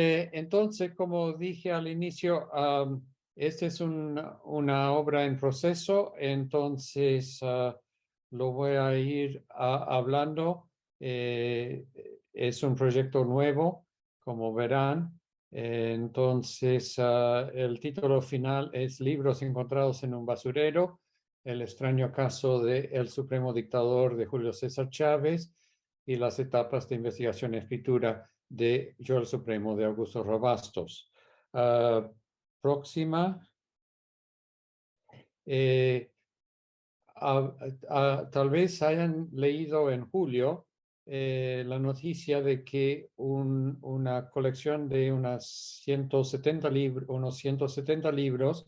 Entonces, como dije al inicio, esta es una obra en proceso, entonces lo voy a ir hablando. Eh, es un proyecto nuevo, como verán. Entonces, el título final es Libros encontrados en un basurero, el extraño caso del supremo dictador de Julio César Chávez y las etapas de investigación y escritura de Yo el Supremo de Augusto Robastos. Uh, próxima. Eh, Tal vez hayan leído en julio la noticia de que una colección de unos 170 libros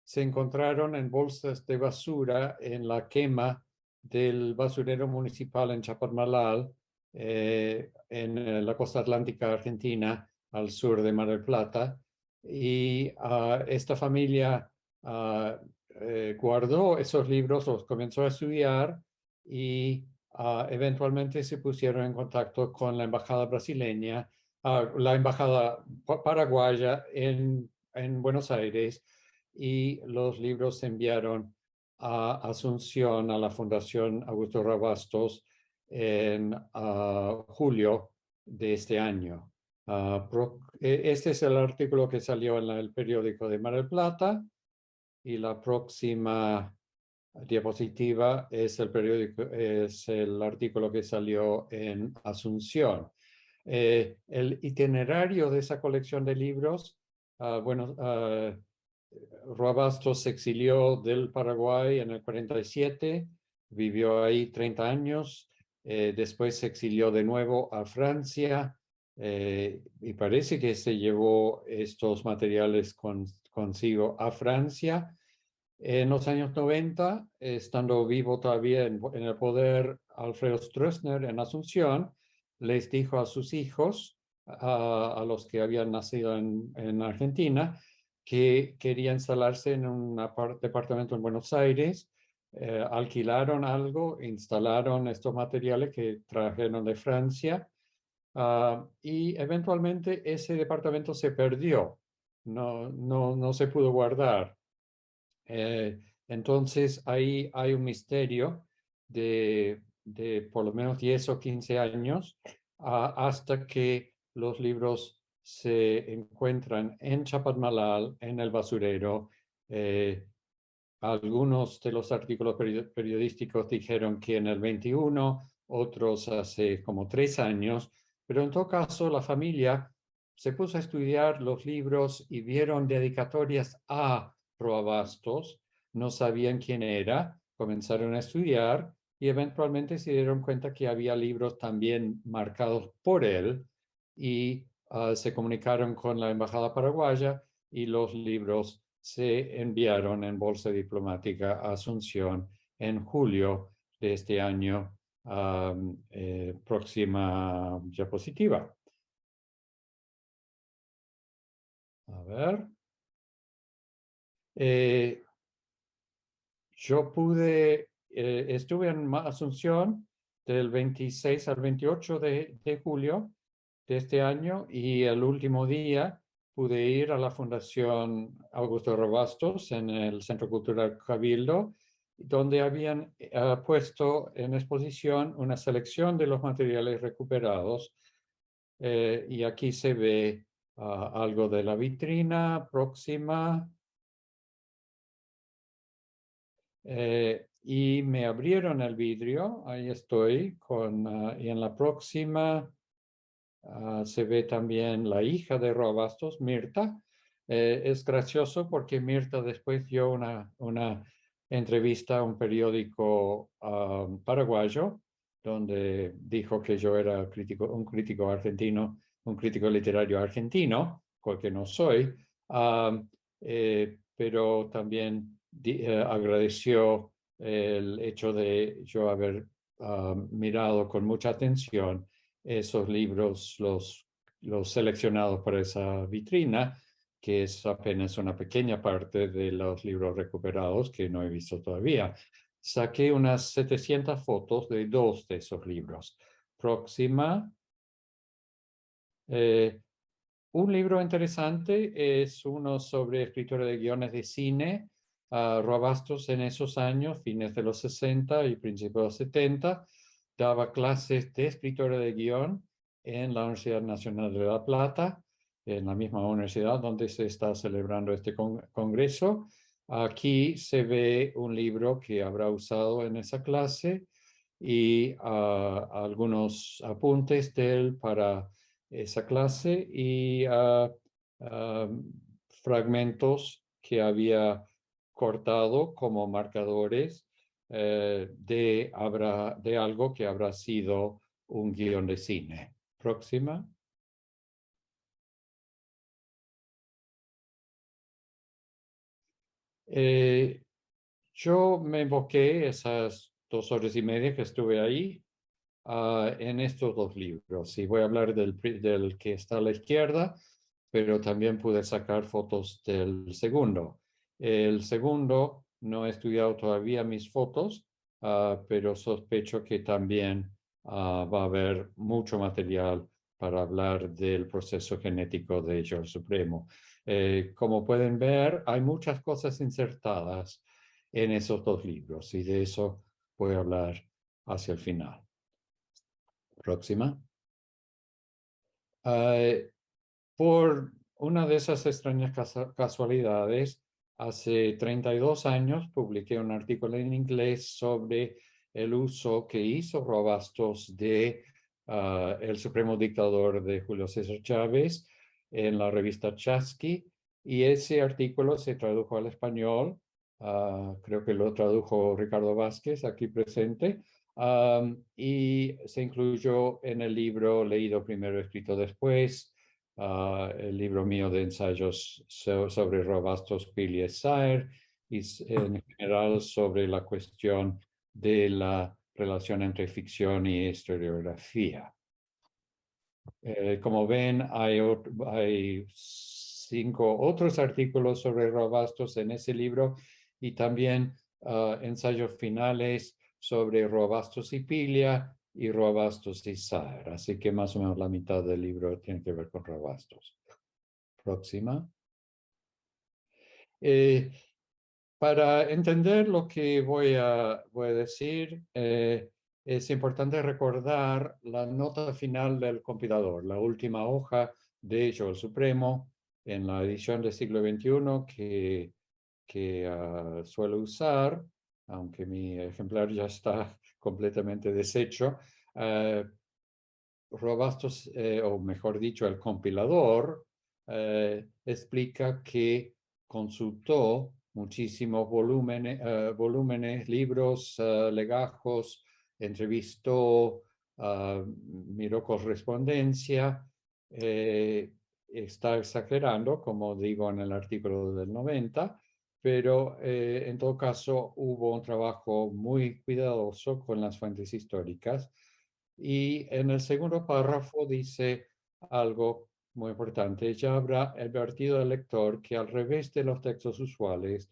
se encontraron en bolsas de basura en la quema del basurero municipal en Chapadmalal, en la costa atlántica argentina, al sur de Mar del Plata. Y esta familia guardó esos libros, los comenzó a estudiar y eventualmente se pusieron en contacto con la embajada brasileña, la embajada paraguaya en Buenos Aires, y los libros se enviaron a Asunción, a la Fundación Augusto Rabastos, en julio de este año. Este es el artículo que salió en el periódico de Mar del Plata, y la próxima diapositiva es es el artículo que salió en Asunción. El itinerario de esa colección de libros, bueno, Roabastos se exilió del Paraguay en el 47, vivió ahí 30 años, después se exilió de nuevo a Francia, y parece que se llevó estos materiales consigo a Francia. En los años 90, estando vivo todavía en el poder Alfredo Stroessner en Asunción, les dijo a sus hijos, a los que habían nacido en Argentina, que quería instalarse en un departamento en Buenos Aires. Alquilaron algo, instalaron estos materiales que trajeron de Francia, y eventualmente ese departamento se perdió, no se pudo guardar. Entonces ahí hay un misterio de por lo menos 10 o 15 años, hasta que los libros se encuentran en Chapadmalal, en el basurero. Eh, Algunos de los artículos periodísticos dijeron que en el 21, otros hace como 3 años, pero en todo caso la familia se puso a estudiar los libros y vieron dedicatorias a Proabastos, no sabían quién era, comenzaron a estudiar y eventualmente se dieron cuenta que había libros también marcados por él, y se comunicaron con la embajada paraguaya y los libros se enviaron en bolsa diplomática a Asunción en julio de este año. Próxima diapositiva. A ver. Eh, estuve en Asunción del 26 al 28 de julio de este año, y el último día pude ir a la Fundación Augusto Robastos en el Centro Cultural Cabildo, donde habían puesto en exposición una selección de los materiales recuperados. Y aquí se ve algo de la vitrina próxima. Y me abrieron el vidrio, ahí estoy, y en la próxima se ve también la hija de Roabastos, Mirta. Es gracioso porque Mirta después dio una entrevista a un periódico paraguayo, donde dijo que yo era un crítico argentino, un crítico literario argentino, porque no soy. Pero también agradeció el hecho de yo haber mirado con mucha atención esos libros, los seleccionados para esa vitrina, que es apenas una pequeña parte de los libros recuperados que no he visto todavía. Saqué unas 700 fotos de 2 de esos libros. Próxima. Eh, Un libro interesante es uno sobre escritura de guiones de cine. Roa Bastos en esos años, fines de los 60 y principios de los 70, daba clases de escritura de guión en la Universidad Nacional de La Plata, en la misma universidad donde se está celebrando este congreso. Aquí se ve un libro que habrá usado en esa clase y algunos apuntes de él para esa clase y ah, fragmentos que había cortado como marcadores de algo que habrá sido un guión de cine. Próxima. Eh, yo me invoqué esas 2 horas y media que estuve ahí en estos dos libros. Y voy a hablar del que está a la izquierda, pero también pude sacar fotos del segundo. El segundo, no he estudiado todavía mis fotos, pero sospecho que también va a haber mucho material para hablar del proceso genético de George Supremo. Como pueden ver, hay muchas cosas insertadas en esos dos libros y de eso voy a hablar hacia el final. Próxima. Eh, por una de esas extrañas casualidades, hace 32 años publiqué un artículo en inglés sobre el uso que hizo Roa Bastos de el supremo dictador de Julio César Chávez en la revista Chasqui, y ese artículo se tradujo al español. Creo que lo tradujo Ricardo Vázquez, aquí presente. Y se incluyó en el libro Leído Primero, Escrito Después, el libro mío de ensayos sobre Roa Bastos, Pili y Saer, y en general sobre la cuestión de la relación entre ficción y historiografía. Como ven, hay 5 otros artículos sobre Roa Bastos en ese libro y también ensayos finales sobre Roa Bastos y Pilia y Roa Bastos y Saer. Así que más o menos la mitad del libro tiene que ver con Roa Bastos. Próxima. Eh, para entender lo que voy a decir, es importante recordar la nota final del compilador, la última hoja de Yo el Supremo en la edición del siglo XXI que suelo usar, aunque mi ejemplar ya está completamente deshecho. Roa Bastos, o mejor dicho, el compilador, explica que consultó muchísimos volúmenes, libros, legajos, entrevistó, miró correspondencia. Está exagerando, como digo en el artículo del 90, pero en todo caso hubo un trabajo muy cuidadoso con las fuentes históricas. Y en el segundo párrafo dice algo muy importante. Ya habrá advertido al lector que al revés de los textos usuales,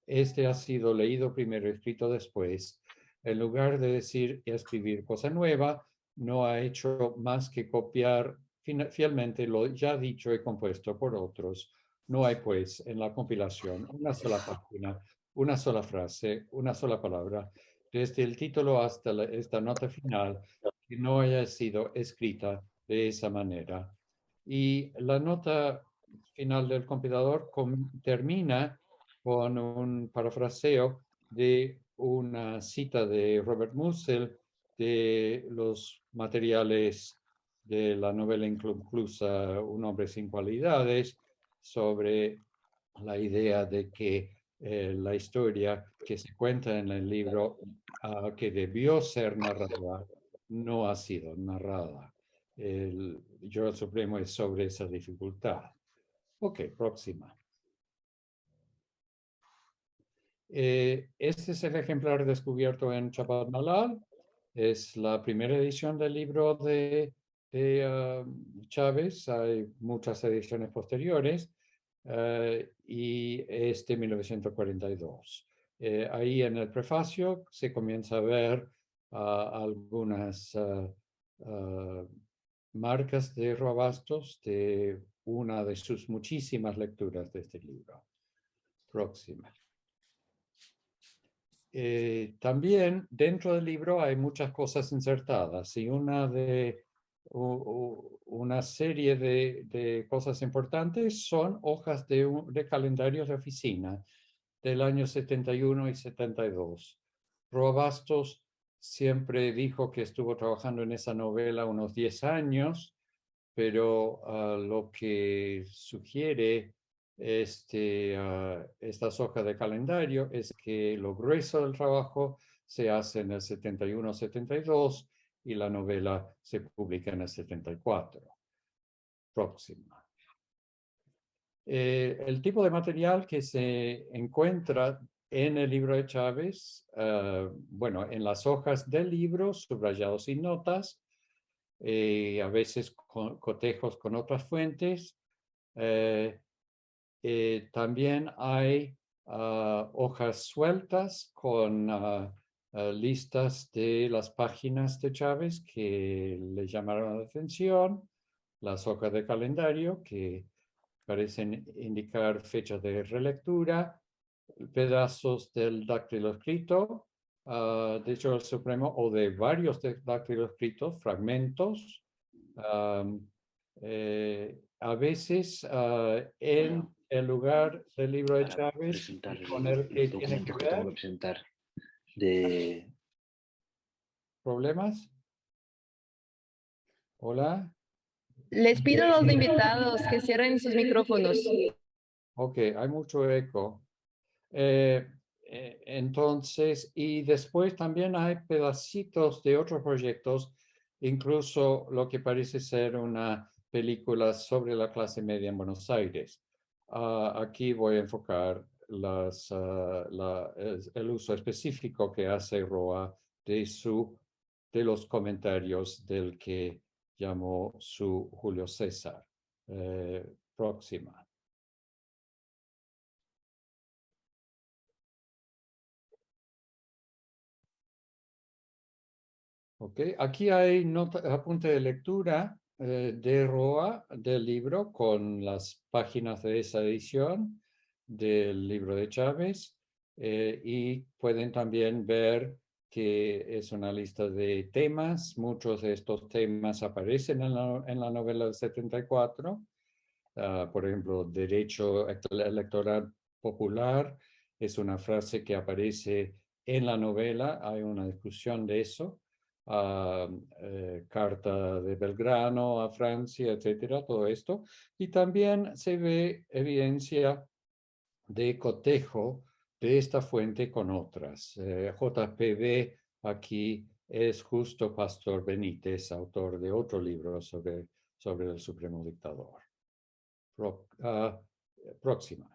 este ha sido leído primero y escrito después. En lugar de decir y escribir cosa nueva, no ha hecho más que copiar fielmente lo ya dicho y compuesto por otros. No hay, pues, en la compilación una sola página, una sola frase, una sola palabra, desde el título hasta esta nota final, que no haya sido escrita de esa manera. Y la nota final del compilador termina con un parafraseo de una cita de Robert Musil de los materiales de la novela inconclusa Un hombre sin cualidades, sobre la idea de que la historia que se cuenta en el libro que debió ser narrada no ha sido narrada. Yo el Supremo es sobre esa dificultad. Ok, próxima. Este es el ejemplar descubierto en Chapadmalal. Es la primera edición del libro de Chávez. Hay muchas ediciones posteriores y es de 1942. Ahí en el prefacio se comienza a ver algunas marcas de Roa Bastos de una de sus muchísimas lecturas de este libro. Próxima. También dentro del libro hay muchas cosas insertadas y una serie de cosas importantes son hojas de calendarios de oficina del año 71 y 72. Roa Bastos siempre dijo que estuvo trabajando en esa novela unos 10 años, pero lo que sugiere estas hojas de calendario es que lo grueso del trabajo se hace en el 71-72 y la novela se publica en el 74. Próxima. El tipo de material que se encuentra en el libro de Chávez, bueno, en las hojas del libro, subrayados y notas, a veces cotejos con otras fuentes. También hay hojas sueltas con listas de las páginas de Chávez que le llamaron la atención, las hojas de calendario que parecen indicar fechas de relectura, pedazos del dáctilo escrito, de hecho el Supremo, o de varios dáctilos escritos, fragmentos, a veces en el lugar del libro de Chávez, presentar con el que los tiene que documentos que ver, tengo que presentar de... ¿problemas? Hola. Les pido a los invitados que cierren sus micrófonos. Ok, hay mucho eco. Entonces, y después también hay pedacitos de otros proyectos, incluso lo que parece ser una película sobre la clase media en Buenos Aires. Aquí voy a enfocar el uso específico que hace Roa de los comentarios del que llamó su Julio César. Próxima. Okay. Aquí hay apunte de lectura de Roa del libro con las páginas de esa edición del libro de Chávez y pueden también ver que es una lista de temas. Muchos de estos temas aparecen en la novela del 74. Por ejemplo, derecho electoral popular es una frase que aparece en la novela. Hay una discusión de eso. Carta de Belgrano a Francia, etcétera, todo esto. Y también se ve evidencia de cotejo de esta fuente con otras. JPB aquí es Justo Pastor Benítez, autor de otro libro sobre el Supremo Dictador. Próxima.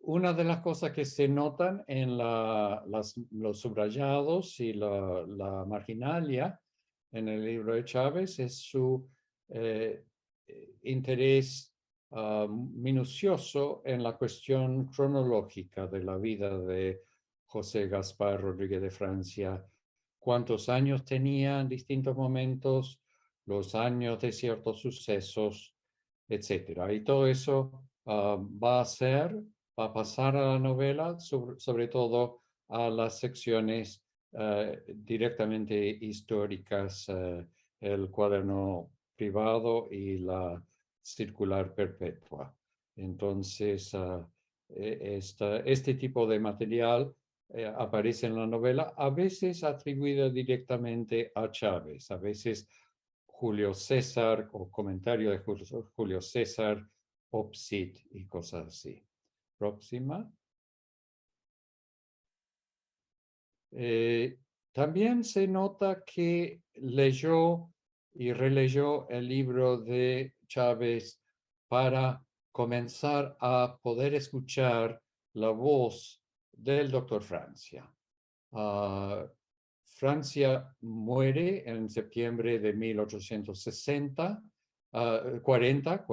Una de las cosas que se notan en los subrayados y la marginalia en el libro de Chávez es su interés minucioso en la cuestión cronológica de la vida de José Gaspar Rodríguez de Francia, cuántos años tenía en distintos momentos, los años de ciertos sucesos, etcétera. Y todo eso va a pasar a la novela, sobre todo a las secciones directamente históricas, el cuaderno privado y la circular perpetua. Entonces, este tipo de material aparece en la novela, a veces atribuida directamente a Chávez, a veces Julio César o comentario de Julio César, Opsit y cosas así. Próxima. También se nota que leyó y releyó el libro de Chávez para comenzar a poder escuchar la voz del doctor Francia. Francia muere en septiembre de 1860, 40.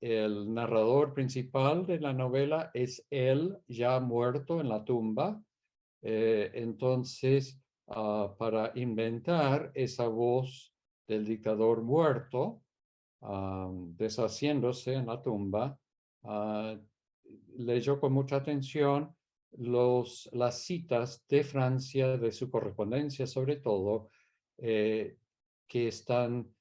El narrador principal de la novela es él ya muerto en la tumba. Entonces, para inventar esa voz del dictador muerto, deshaciéndose en la tumba, leyó con mucha atención las citas de Francia, de su correspondencia sobre todo, que están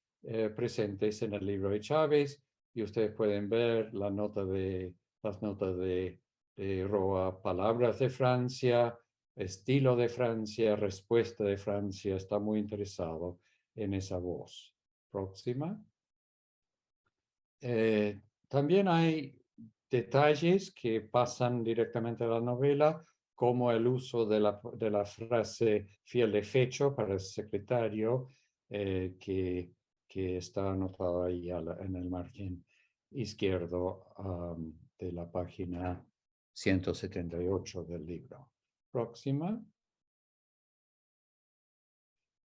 presentes en el libro de Chávez, y ustedes pueden ver las notas de Roa, palabras de Francia, estilo de Francia, respuesta de Francia. Está muy interesado en esa voz. Próxima. También hay detalles que pasan directamente a la novela, como el uso de la frase fiel de fecho para el secretario, que está anotado ahí en el margen izquierdo de la página 178 del libro. Próxima.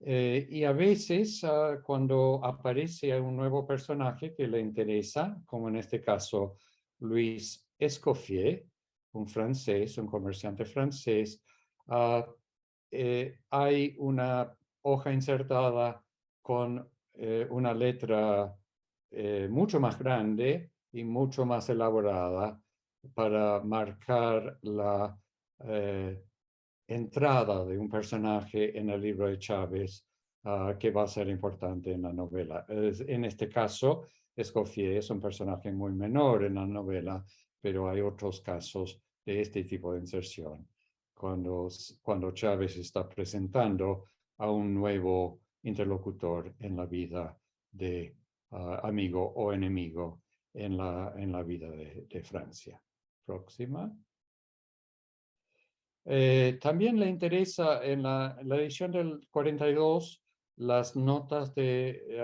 Y a veces cuando aparece un nuevo personaje que le interesa, como en este caso Luis Escoffier, un francés, un comerciante francés, hay una hoja insertada con una letra mucho más grande y mucho más elaborada para marcar la entrada de un personaje en el libro de Chávez que va a ser importante en la novela. En este caso, Escoffier es un personaje muy menor en la novela, pero hay otros casos de este tipo de inserción. Cuando Chávez está presentando a un nuevo interlocutor en la vida de amigo o enemigo en la vida de Francia. Próxima. También le interesa en la edición del 42, las notas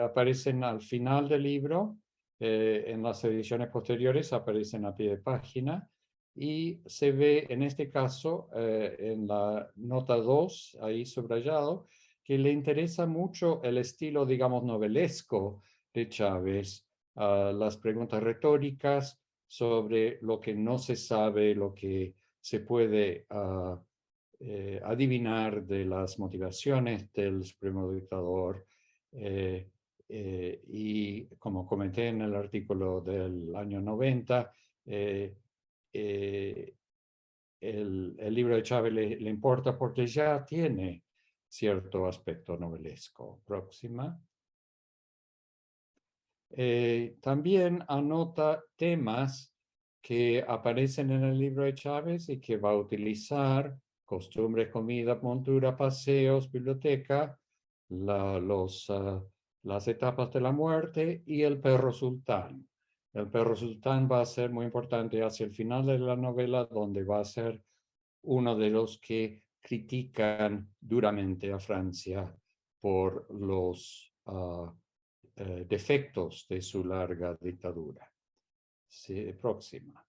aparecen al final del libro, en las ediciones posteriores aparecen a pie de página, y se ve en este caso, en la nota 2, ahí subrayado, que le interesa mucho el estilo, digamos, novelesco de Chávez, las preguntas retóricas sobre lo que no se sabe, lo que se puede adivinar de las motivaciones del supremo dictador. Y como comenté en el artículo del año 90, el libro de Chávez le importa porque ya tiene cierto aspecto novelesco. Próxima. También anota temas que aparecen en el libro de Chávez y que va a utilizar: costumbres, comida, montura, paseos, biblioteca, las etapas de la muerte y el perro sultán. El perro sultán va a ser muy importante hacia el final de la novela, donde va a ser uno de los que critican duramente a Francia por los defectos de su larga dictadura. Sí, próxima.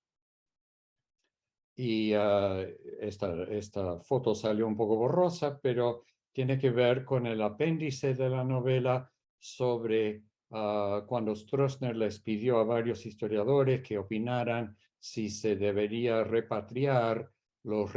Y esta foto salió un poco borrosa, pero tiene que ver con el apéndice de la novela sobre cuando Stroessner les pidió a varios historiadores que opinaran si se debería repatriar los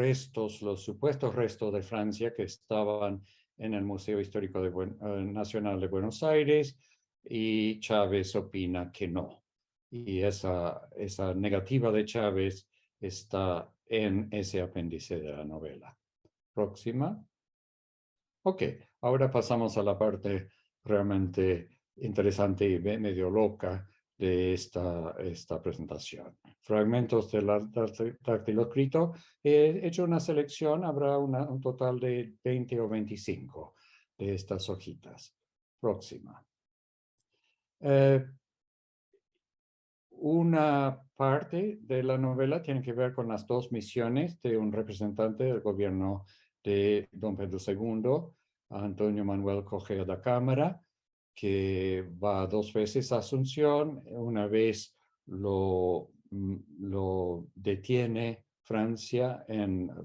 supuestos restos de Francia que estaban en el Museo Histórico Nacional de Buenos Aires, y Chávez opina que no. Y esa negativa de Chávez está en ese apéndice de la novela. Próxima. Ok, ahora pasamos a la parte realmente interesante y medio loca de esta presentación. Fragmentos del dactiloscrito. He hecho una selección, habrá un total de 20 o 25 de estas hojitas. Próxima. Una parte de la novela tiene que ver con las dos misiones de un representante del gobierno de don Pedro II, Antonio Manuel Correa da Câmara, que va 2 veces a Asunción. Una vez lo detiene Francia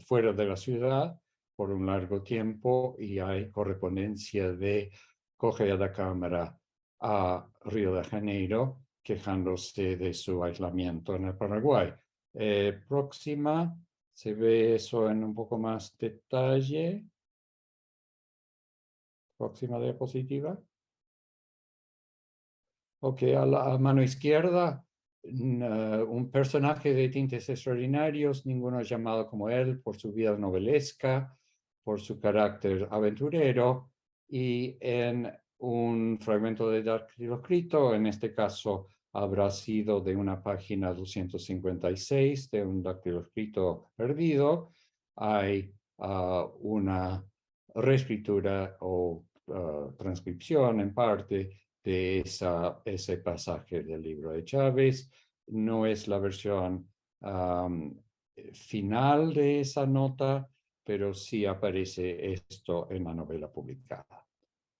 fuera de la ciudad por un largo tiempo, y hay correspondencia de Correa da Câmara a Río de Janeiro, quejándose de su aislamiento en el Paraguay. Próxima, se ve eso en un poco más detalle. Próxima diapositiva. Ok, a mano izquierda, un personaje de tintes extraordinarios, ninguno llamado como él por su vida novelesca, por su carácter aventurero, y en un fragmento de dactiloscrito, en este caso habrá sido de una página 256 de un dactiloscrito perdido, hay una reescritura o transcripción en parte de ese pasaje del libro de Chávez. No es la versión final de esa nota, pero sí aparece esto en la novela publicada.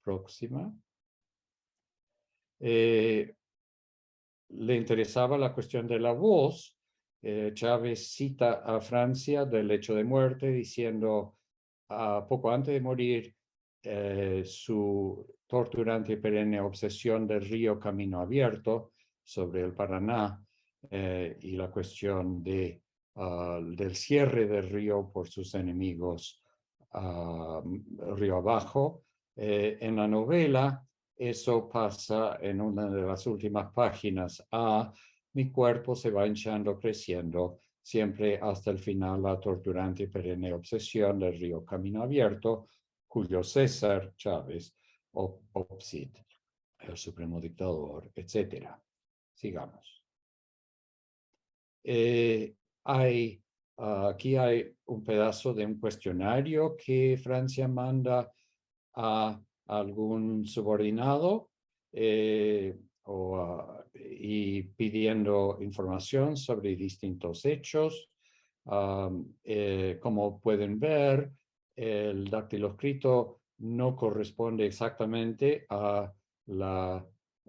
Próxima. Le interesaba la cuestión de la voz. Chávez cita a Francia del lecho de muerte diciendo, poco antes de morir, su torturante y perenne obsesión del río Camino Abierto sobre el Paraná y la cuestión del cierre del río por sus enemigos río abajo. En la novela, eso pasa en una de las últimas páginas a mi cuerpo se va hinchando, creciendo, siempre hasta el final la torturante y perenne obsesión del río Camino Abierto, Julio César Chávez, Opsit, el supremo dictador, etc. Sigamos. Aquí hay un pedazo de un cuestionario que Francia manda a algún subordinado y pidiendo información sobre distintos hechos. Como pueden ver, el dactiloscrito no corresponde exactamente a la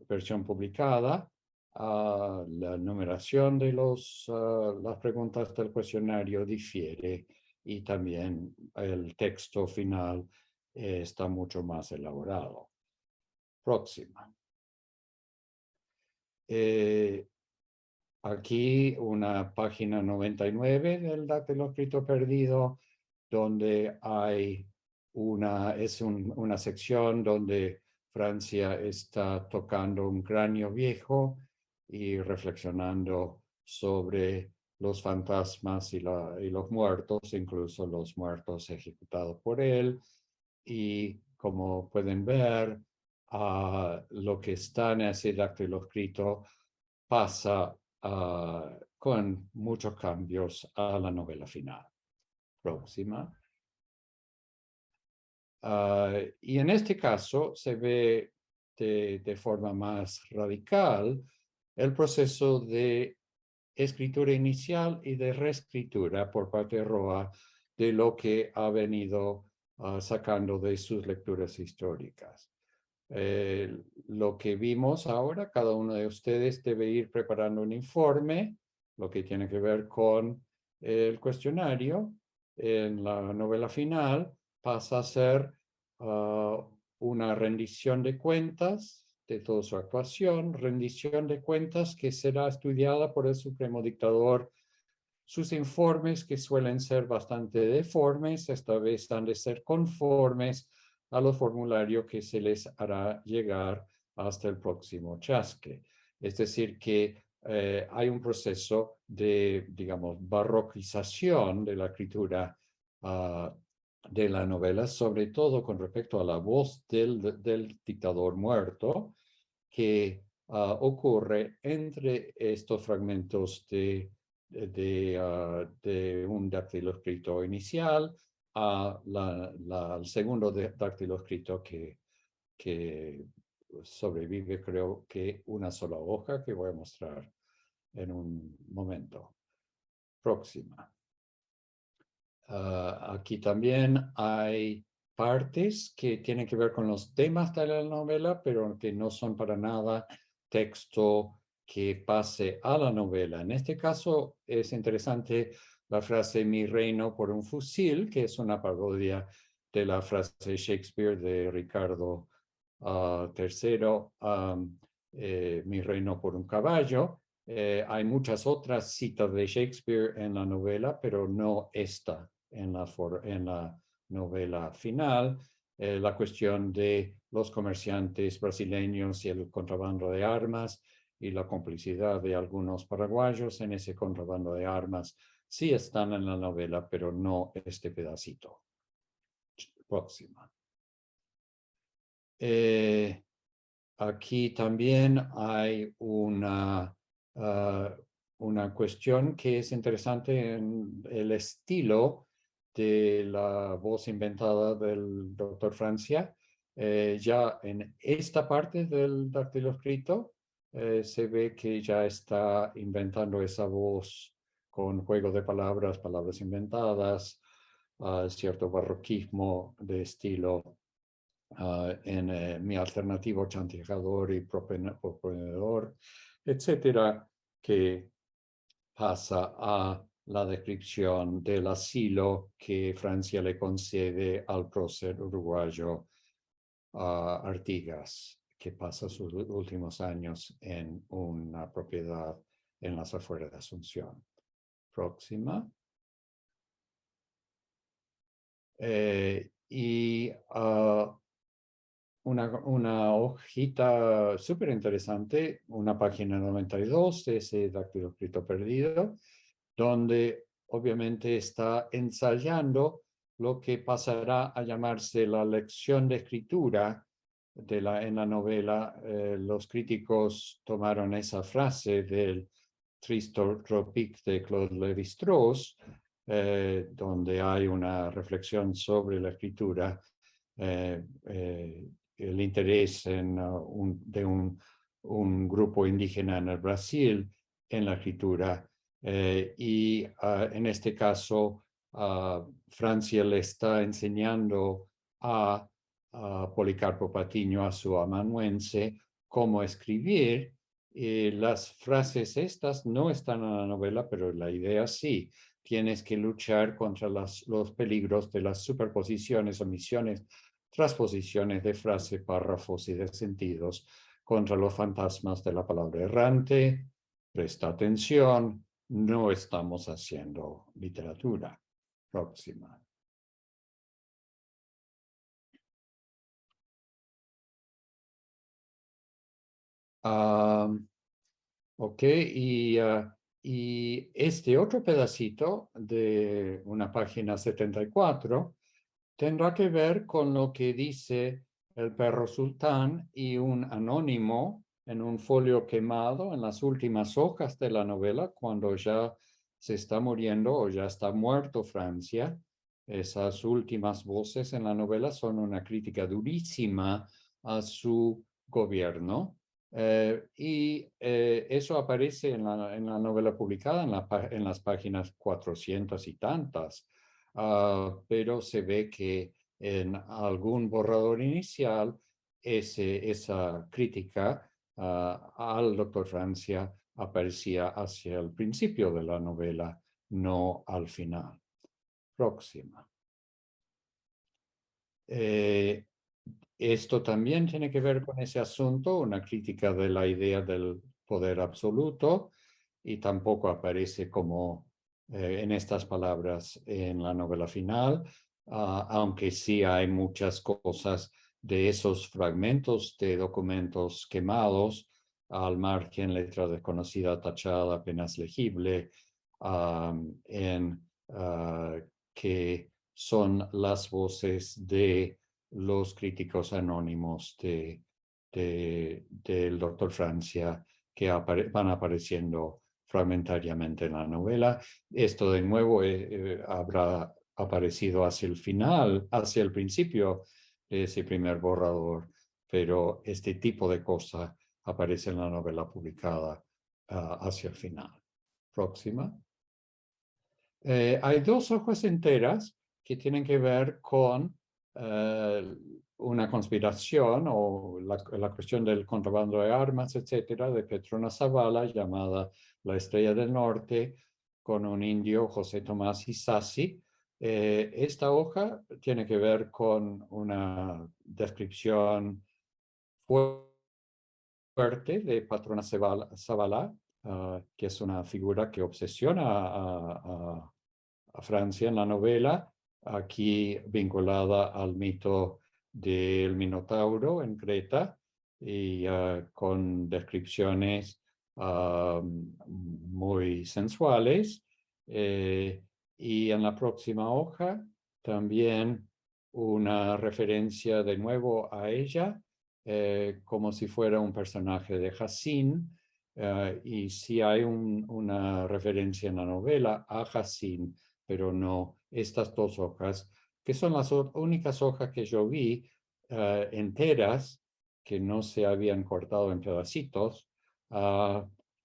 versión publicada. La numeración de las preguntas del cuestionario difiere y también el texto final está mucho más elaborado. Próxima. Aquí una página 99 del dactiloscrito perdido, donde hay una sección donde Francia está tocando un cráneo viejo y reflexionando sobre los fantasmas y los muertos, incluso los muertos ejecutados por él. Y como pueden ver, lo que está en ese dactiloscrito pasa con muchos cambios a la novela final. Próxima. Y en este caso se ve de forma más radical el proceso de escritura inicial y de reescritura por parte de Roa de lo que ha venido sacando de sus lecturas históricas. Lo que vimos ahora, cada uno de ustedes debe ir preparando un informe, lo que tiene que ver con el cuestionario. En la novela final pasa a ser una rendición de cuentas de toda su actuación, rendición de cuentas que será estudiada por el Supremo Dictador. Sus informes, que suelen ser bastante deformes, esta vez han de ser conformes a los formularios que se les hará llegar hasta el próximo chasque. Es decir, que hay un proceso de, digamos, barroquización de la escritura de la novela, sobre todo con respecto a la voz del dictador muerto, que ocurre entre estos fragmentos de un dactiloscrito inicial al segundo dactiloscrito que sobrevive, creo que una sola hoja que voy a mostrar en un momento. Próxima. Aquí también hay partes que tienen que ver con los temas de la novela, pero que no son para nada texto que pase a la novela. En este caso es interesante la frase "mi reino por un fusil", que es una parodia de la frase de Shakespeare de Ricardo III, "mi reino por un caballo". Hay muchas otras citas de Shakespeare en la novela, pero no esta en la novela final. La cuestión de los comerciantes brasileños y el contrabando de armas y la complicidad de algunos paraguayos en ese contrabando de armas sí están en la novela, pero no este pedacito. Próxima. Aquí también hay una cuestión que es interesante en el estilo de la voz inventada del doctor Francia. Ya en esta parte del dactiloscrito se ve que ya está inventando esa voz con juego de palabras, palabras inventadas, cierto barroquismo de estilo en mi alternativo chantajador y proponedor, etcétera, que pasa a la descripción del asilo que Francia le concede al prócer uruguayo Artigas, que pasa sus últimos años en una propiedad en las afueras de Asunción. Próxima. Una hojita súper interesante, una página 92 de ese dactiloscrito perdido, donde obviamente está ensayando lo que pasará a llamarse la lección de escritura en la novela. Los críticos tomaron esa frase del Tristropique de Claude Lévi-Strauss, donde hay una reflexión sobre la escritura, el interés de un grupo indígena en el Brasil en la escritura. Y en este caso, Francia le está enseñando a Policarpo Patiño, a su amanuense, cómo escribir. Las frases estas no están en la novela, pero la idea sí. Tienes que luchar contra los peligros de las superposiciones, omisiones, transposiciones de frase, párrafos y de sentidos, contra los fantasmas de la palabra errante. Presta atención, no estamos haciendo literatura. Próxima. Ok, y este otro pedacito de una página 74 tendrá que ver con lo que dice el perro sultán y un anónimo en un folio quemado en las últimas hojas de la novela, cuando ya se está muriendo o ya está muerto Francia. Esas últimas voces en la novela son una crítica durísima a su gobierno. Eso aparece en la novela publicada en las páginas 400 y tantas. Pero se ve que en algún borrador inicial esa crítica al doctor Francia aparecía hacia el principio de la novela, no al final. Próxima. Esto también tiene que ver con ese asunto, una crítica de la idea del poder absoluto, y tampoco aparece como en estas palabras en la novela final, aunque sí hay muchas cosas de esos fragmentos de documentos quemados, al margen, letra desconocida, tachada, apenas legible, que son las voces de los críticos anónimos del doctor Francia, que van apareciendo fragmentariamente en la novela. Esto de nuevo habrá aparecido hacia el final, hacia el principio de ese primer borrador, pero este tipo de cosa aparece en la novela publicada hacia el final. Próxima. Hay dos hojas enteras que tienen que ver con una conspiración o la cuestión del contrabando de armas, etcétera, de Petrona Zavala, llamada La Estrella del Norte, con un indio, José Tomás Isasi. Esta hoja tiene que ver con una descripción fuerte de Patrona Zavala, que es una figura que obsesiona a Francia en la novela, aquí vinculada al mito del Minotauro en Creta y con descripciones muy sensuales. Y en la próxima hoja también una referencia de nuevo a ella, como si fuera un personaje de Jacine. Y sí hay una referencia en la novela a Jacine, pero no estas dos hojas, que son las únicas hojas que yo vi enteras, que no se habían cortado en pedacitos,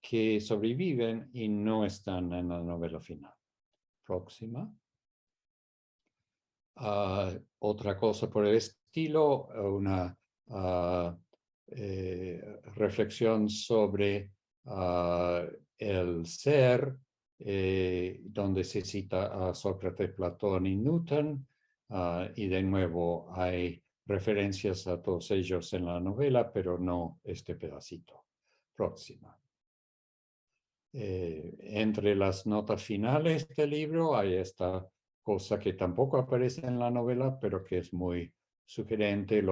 que sobreviven y no están en la novela final. Próxima. Otra cosa por el estilo, una reflexión sobre el ser, donde se cita a Sócrates, Platón y Newton, y de nuevo hay referencias a todos ellos en la novela, pero no este pedacito. Próxima. Entre las notas finales del libro hay esta cosa que tampoco aparece en la novela, pero que es muy sugerente.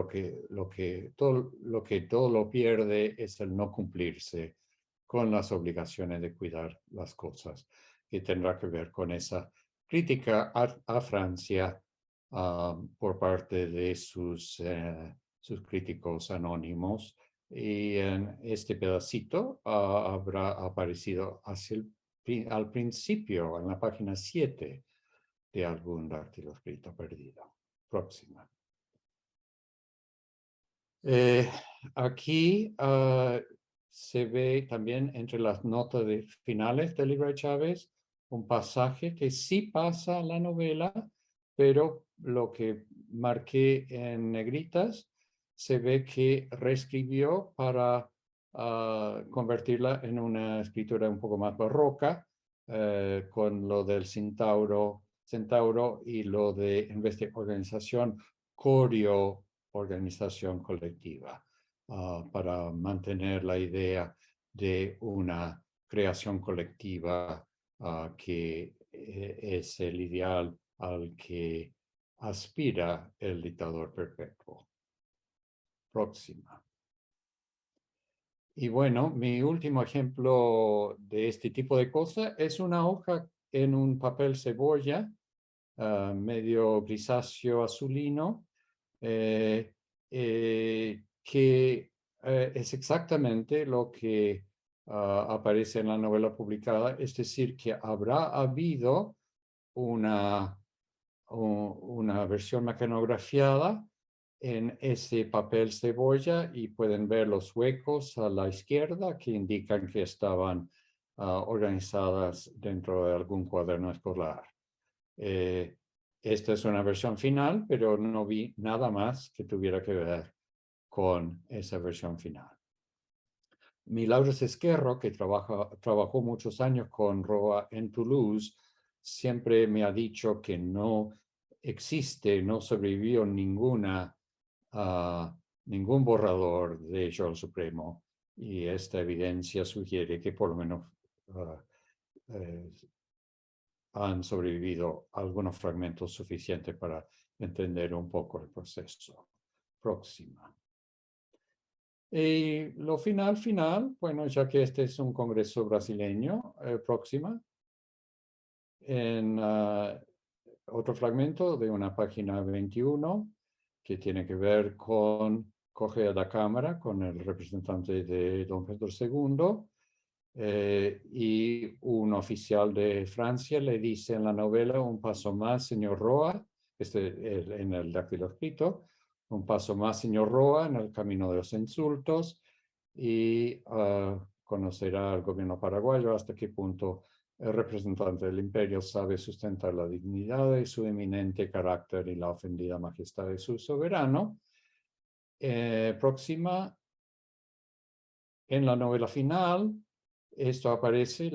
Todo lo pierde es el no cumplirse con las obligaciones de cuidar las cosas, que tendrá que ver con esa crítica a Francia por parte de sus críticos anónimos. Y en este pedacito habrá aparecido al principio, en la página 7 de algún dártilo escrito perdido. Próxima. Aquí se ve también entre las notas finales del libro de Chávez un pasaje que sí pasa en la novela, pero lo que marqué en negritas se ve que reescribió para convertirla en una escritura un poco más barroca, con lo del centauro y lo de, en vez de organización, organización colectiva, para mantener la idea de una creación colectiva que es el ideal al que aspira el dictador perpetuo. Próxima. Y bueno, mi último ejemplo de este tipo de cosa es una hoja en un papel cebolla, medio grisáceo azulino, que es exactamente lo que aparece en la novela publicada, es decir, que habrá habido una versión mecanografiada en ese papel cebolla y pueden ver los huecos a la izquierda que indican que estaban organizadas dentro de algún cuaderno escolar. Esta es una versión final, pero no vi nada más que tuviera que ver con esa versión final. Milagros Esquerro, que trabajó muchos años con Roa en Toulouse, siempre me ha dicho que no sobrevivió ningún borrador de Yo el Supremo, y esta evidencia sugiere que por lo menos han sobrevivido algunos fragmentos suficientes para entender un poco el proceso. Próxima. Y lo final, bueno, ya que este es un congreso brasileño, próxima. En otro fragmento de una página 21 que tiene que ver con Correa da Cámara, con el representante de don Pedro II, y un oficial de Francia le dice en la novela: un paso más, señor Roa, en el dáctilo escrito, un paso más, señor Roa, en el camino de los insultos, y conocerá al gobierno paraguayo hasta qué punto el representante del imperio sabe sustentar la dignidad de su eminente carácter y la ofendida majestad de su soberano. Próxima. En la novela final, esto aparece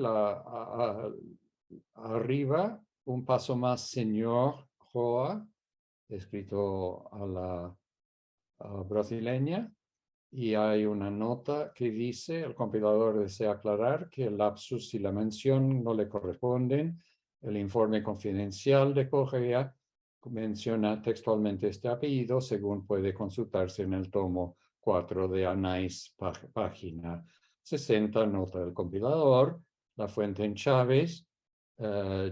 arriba, un paso más, señor Roa, escrito a la brasileña, y hay una nota que dice: el compilador desea aclarar que el lapsus y la mención no le corresponden. El informe confidencial de Correa menciona textualmente este apellido, según puede consultarse en el tomo 4 de Anais, página 60, nota del compilador. La fuente en Chávez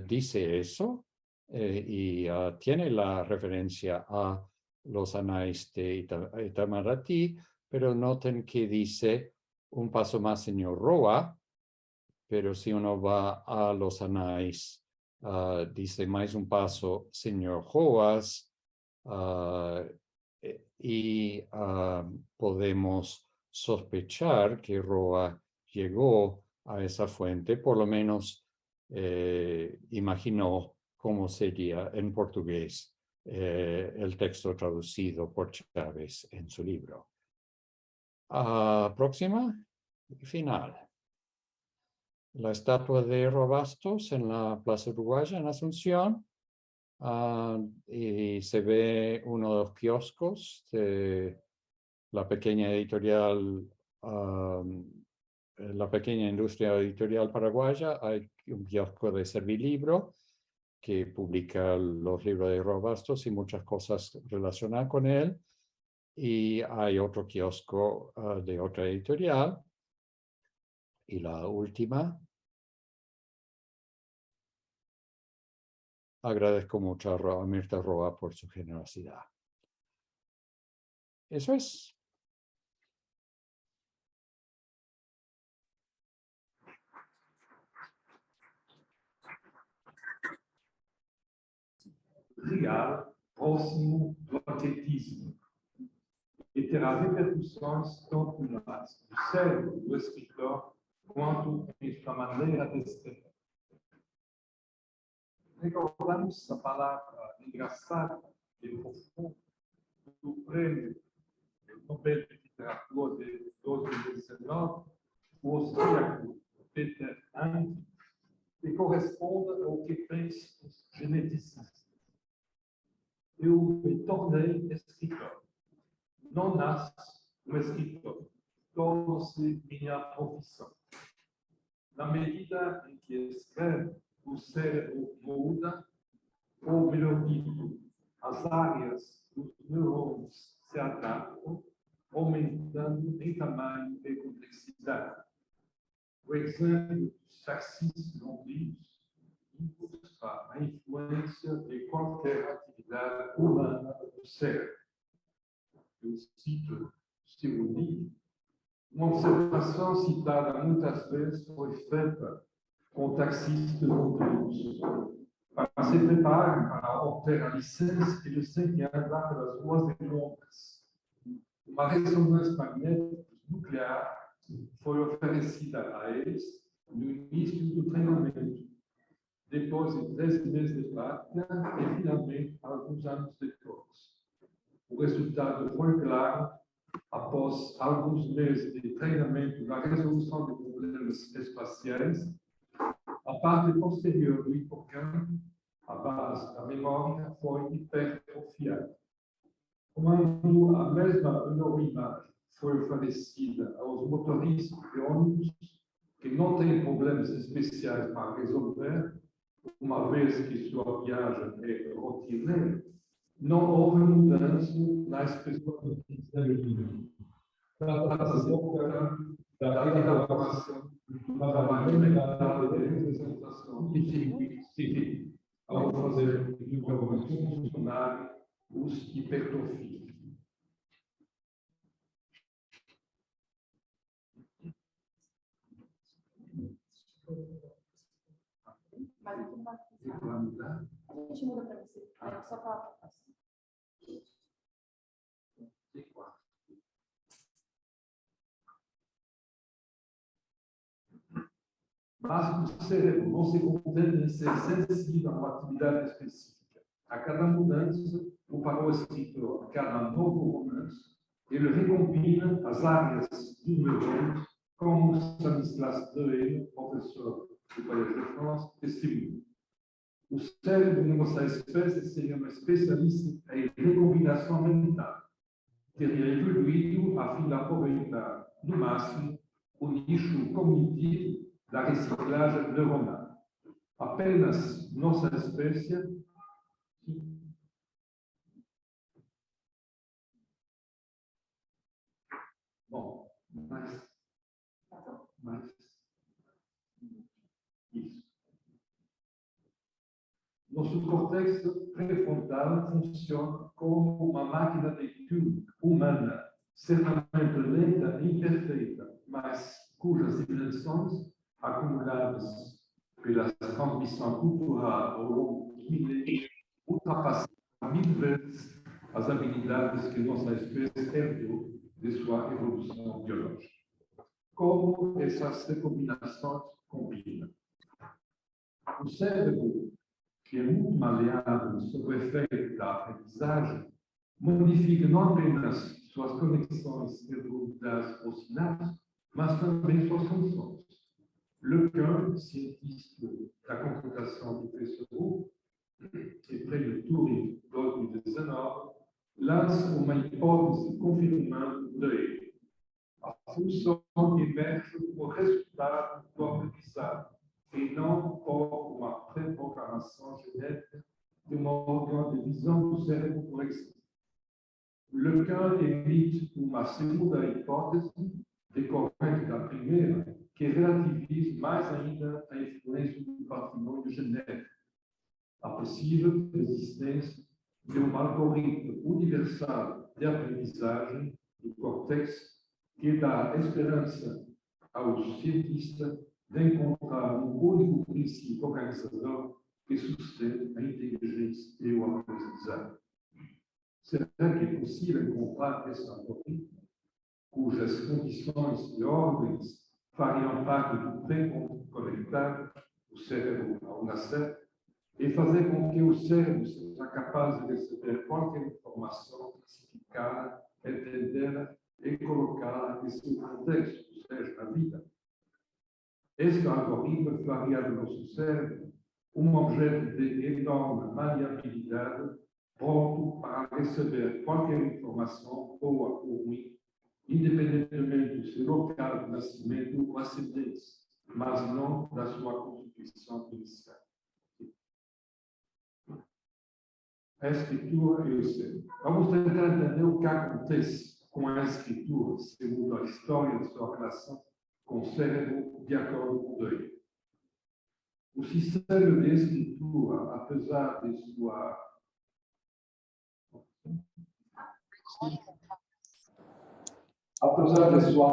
dice eso y tiene la referencia a los Anais de Itamaraty, pero noten que dice un paso más señor Roa, pero si uno va a los Anais, dice más un paso señor Joas, y podemos sospechar que Roa llegó a esa fuente, por lo menos imaginó cómo sería en portugués el texto traducido por Chávez en su libro. Próxima y final. La estatua de Roa Bastos en la Plaza Uruguaya en Asunción. Y se ve uno de los kioscos de la pequeña editorial, la pequeña industria editorial paraguaya. Hay un kiosco de Servilibro que publica los libros de Roa Bastos y muchas cosas relacionadas con él. Y hay otro kiosco de otra editorial. Y la última. Agradezco mucho a Mirta Roa por su generosidad. Eso es. Obrigado. Próximo do atletismo. E terá repercussões tanto no cérebro do escritor quanto em sua maneira de escrever. Recordamos a palavra engraçada e profunda do prêmio Nobel de Literatura de 2019, o austríaco Peter Hand, que corresponde ao que pensam os geneticistas. Eu me tornei escritor. Não nasce um escritor, torna-se minha profissão. Na medida em que escreve, o cérebro muda, ou melhor dito, as áreas dos neurônios se adaptam, aumentando em tamanho e complexidade. O exemplo dos exercícios longos ilustra a influência de qualquer atividade humana do cérebro. Eu cito Stivoni, uma observação citada muitas vezes foi feita com taxistas longos. Para se prepararem para obter a licença, eles têm que andar pelas ruas de Londres. Uma ressonância magnética nuclear foi oferecida a eles no início do treinamento, depois de 3 meses de prática e, finalmente, alguns anos depois. O resultado foi claro. Após alguns meses de treinamento na resolução de problemas espaciais, a parte posterior do hipocampo, a base da memória, foi hipertrofiada. Quando a mesma neuroimagem foi oferecida aos motoristas de ônibus que não têm problemas especiais para resolver, uma vez que sua viagem é rotineira, não houve mudança na expressão do cérebro. Trata-se, portanto, da elaboração do trabalho mental de representação de circuitos ao fazer o programa funcionar os hipertrofias. Mas aqui não vai funcionar. A gente muda para você. Só falar para você. Mas o cérebro não se contenta em ser sensível a uma atividade específica. A cada mudança, ou para o escritor, a cada novo romance, ele recombina as áreas dos neurônios, como Stanislas Dehaene, professor do Collège de France, testemunha. O cérebro de nossa espécie seria um especialista em recombinação mental. Teria evoluído a fim de aproveitar, no máximo, o nicho cognitivo da reciclagem neuronal. Apenas nossa espécie nosso córtex pré-frontal funciona como uma máquina de leitura humana, certamente lenta e imperfeita, mas cujas dimensões, acumuladas pela transmissão cultural ao longo dos milênios, ultrapassam 1000 vezes as habilidades que nossa espécie herdou de sua evolução biológica. Como essas recombinações combinam? O cérebro, que é muito maleável sob o efeito da aprendizagem, modifica não apenas suas conexões neurológicas ou sinapses, mas também suas funções. Lequin, cientista da computação do Pessoa e prêmio Turing 2019, lança uma hipótese confirmando o ele. A função emerge como resultado do aprendizado e não por uma pré-programação genética de um órgão de visão do cérebro por exemplo. Lequin emite uma segunda hipótese, decorrente da primeira, que relativiza mais ainda a influência do patrimônio genético, a possível existência de um algoritmo universal de aprendizagem do córtex que dá esperança aos cientistas de encontrar um único princípio organizador que sustenta a inteligência e o aprendizado. Será que é possível encontrar esse algoritmo, cujas condições e ordens fariam parte do pré-conectado, o cérebro ao nascer, e fazer com que o cérebro seja capaz de receber qualquer informação classificada, entendê-la e colocá-la em seu contexto, ou seja, na vida? Este algoritmo faria do nosso cérebro um objeto de enorme maleabilidade, pronto para receber qualquer informação, boa ou ruim, independentemente do seu local de nascimento ou ascendência, mas não da sua constituição inicial. A escritura e o cérebro. Vamos tentar entender o que acontece com a escritura, segundo a história de sua relação com o cérebro, de acordo com Dewey. O sistema de escritura, apesar de sua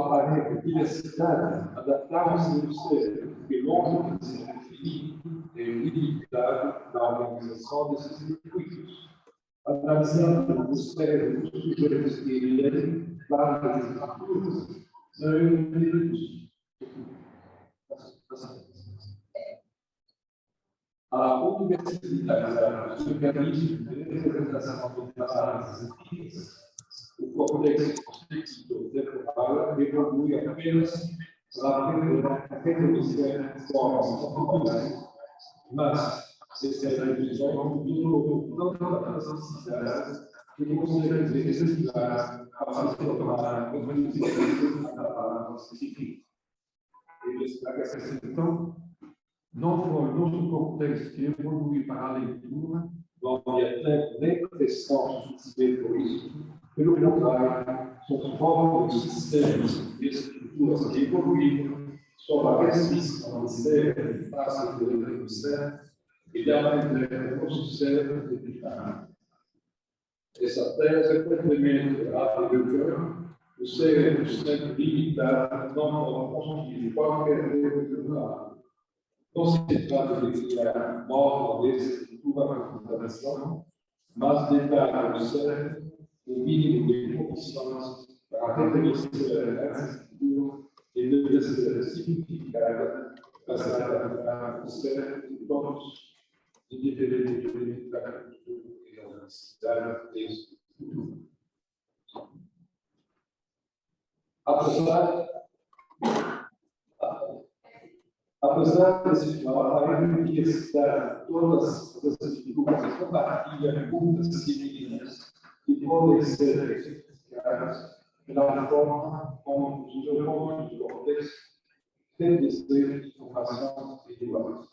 aparente diversidade, adaptava-se ao cérebro, que longe de se definir é limitado na organização desses circuitos. Analisando o cérebro dos sujeitos que ele várias estruturas, são indivíduos. A universidade dos mecanismos de representação de classes científicas, o córtex temporal evolui apenas para reconhecer formas culturais, mas essa evolução não das necessidades que consegue exercitar para se tornar uma da palavra científica. Ele está então não foi o nosso córtex que evoluiu para a leitura, não havia nem proteção suficiente por isso. Pelo contrário, são formas de sistemas de estruturas que evoluíram sob a restrição de cérebro fácil de reconhecer e de aprender o nosso cérebro de evitar. Essa tese complementa a de Lequin, o cérebro sempre limitado não pode construir qualquer coisa. Não se trata de criar modo de estrutura para a computação, mas de dar ao cérebro o mínimo de condições para reconhecer a estrutura e deve ser simplificada para se adaptar ao cérebro de todos, independentemente da cultura e da necessidade de estrutura. Apesar desse falar, a universidade, todas as estruturas compartilham muitas semelhanças que podem ser identificadas pela forma como os neurônios do córtex têm de ser informações individuais.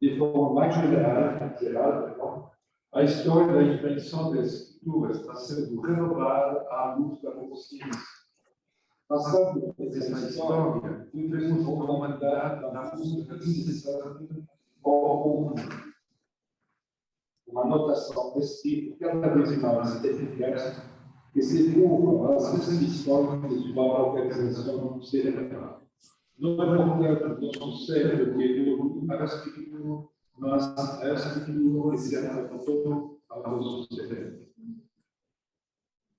De forma mais geral, a história da invenção da escritura está sendo renovada à luz da consciência. Passando por essa história, vivemos uma humanidade na busca incessante por comum. uma notação desse tipo, cada vez mais eficaz, que se curva as restrições de uma organização cerebral. Não é, portanto, nosso cérebro que evolui para a escritura, mas a escritura que se adaptou ao nosso cérebro.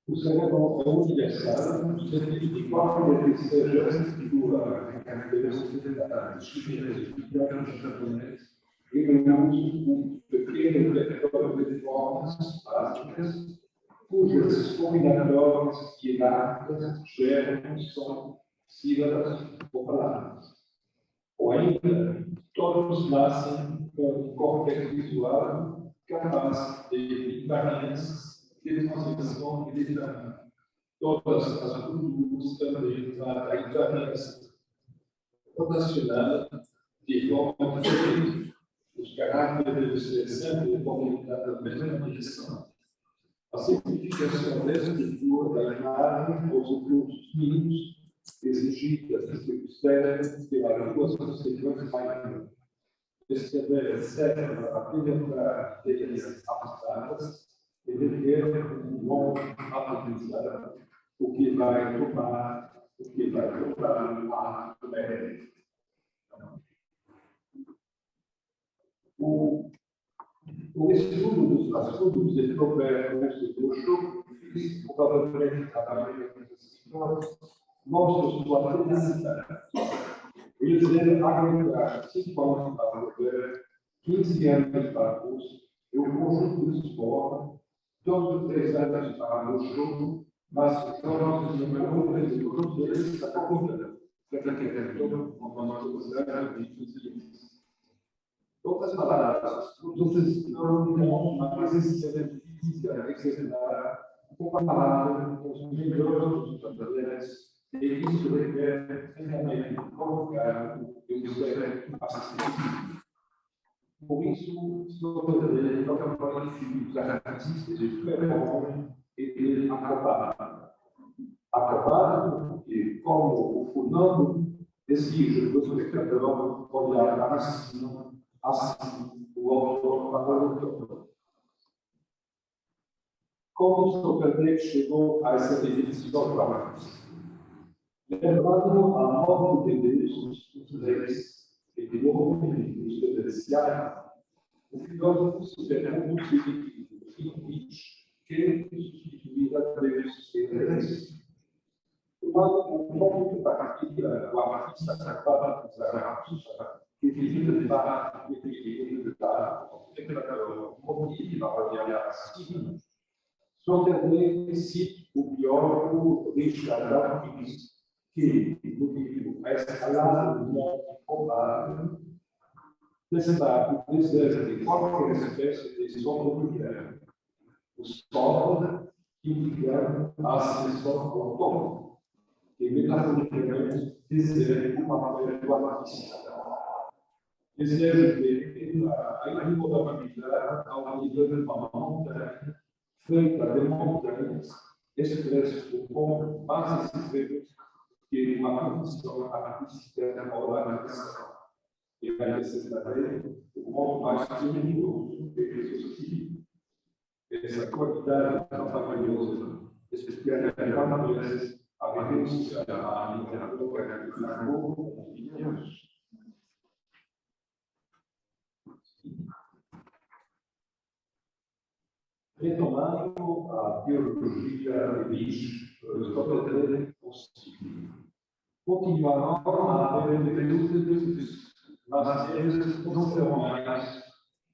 O cérebro é universal, no sentido de qualquer que seja a escritura em características específicas japonês, ele usa um pequeno repertório de formas básicas, cujas combinatórias hierárquicas geram som, sílabas ou palavras. Ou ainda, todos nascem com um córtex visual capaz de invariâncias de transição e de tamanho. Todas as culturas também fazem invariância rotacional de forma diferente. Os caracteres devem ser sempre comunicados na mesma direção. A simplificação dessa estrutura da imagem aos recursos mínimos exigidas pela duas consequências maiores. Escrever serve para apresentar ideias abstratas e viver um bom aprendizado, o que vai tomar a média. O estudo dos assuntos de problemas de luxo, provavelmente mostra sua tenacidade. Eles devem aguentar 5 anos para prover, 15 anos para curso, e o conjunto de esporte, 3 anos para luxo, mas os jovens de número de todos eles está concluído. Outras palavras, os estudos uma presença física exemplar comparado com os melhores brasileiros, e isso requer treinamento prolongado e um certo paciência. Por isso, Slobodan é um qualificado dos artistas de super-homem e de aprovado. Aprovado porque, como o Fernando exige do espectador olhar para cima, assim o autor para o autor. Como Sócrates chegou a essa definição para lembrando a morte de Deus, os reis e de movimento celestial, o filósofo se pergunta o seguinte: quem substituirá Deus e reis? O ponto de partida, o artista acabado de Zaratustra, que vive de fato e que o espectador motiva a olhar acima. Sócrates cita o biólogo Richard Dawkins, que, no livro A Escalada do Monte Provável, destaca o desejo de qualquer espécie de sobrevivência. O solo indicando a ascensão autônoma, que metaforicamente deseja uma perpetuação. Desejo de a imutabilidade ao nível de uma montanha, feita de montanhas, expresso como bases extremas que uma condição artística ou da nação. E a necessidade o modo mais luminoso que ressuscita. Essa qualidade maravilhosa, especialmente a renúncia à literatura que ficou opiniões. Retomando a biologia de bicho, Sócrates possível. Continuarão a haver períodos, mas eles não serão mais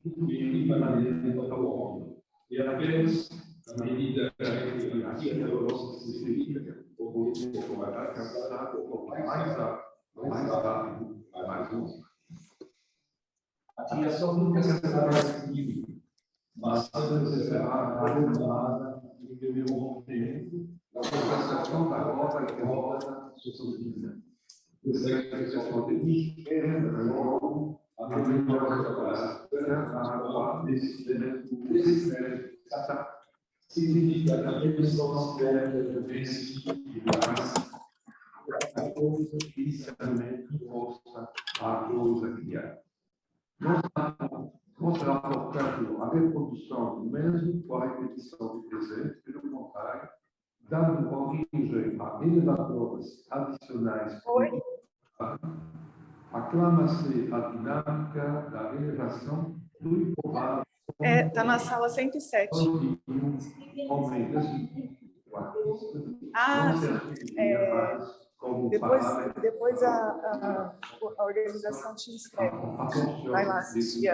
definitivamente autónomos. E apenas, na medida que a hierarquia teológica se explica, o político vai alcançar o mais rápido, mais justo. A criação nunca será definida, mas sempre será arrumada em meu momento, na conversação da roda que roda sua vida. Desejo que se aconteça, logo, a melhor classe, a desse significa que eles são certas de vencidas, a coisa inicialmente posta a coisa criar. contraportando a reprodução do mesmo com a repetição do presente, pelo contrário, dando origem a elevadores adicionais. Aclama-se a dinâmica da elevação do improvável. Está na sala 107. Homem depois a organização te inscreve. Vai lá assistir.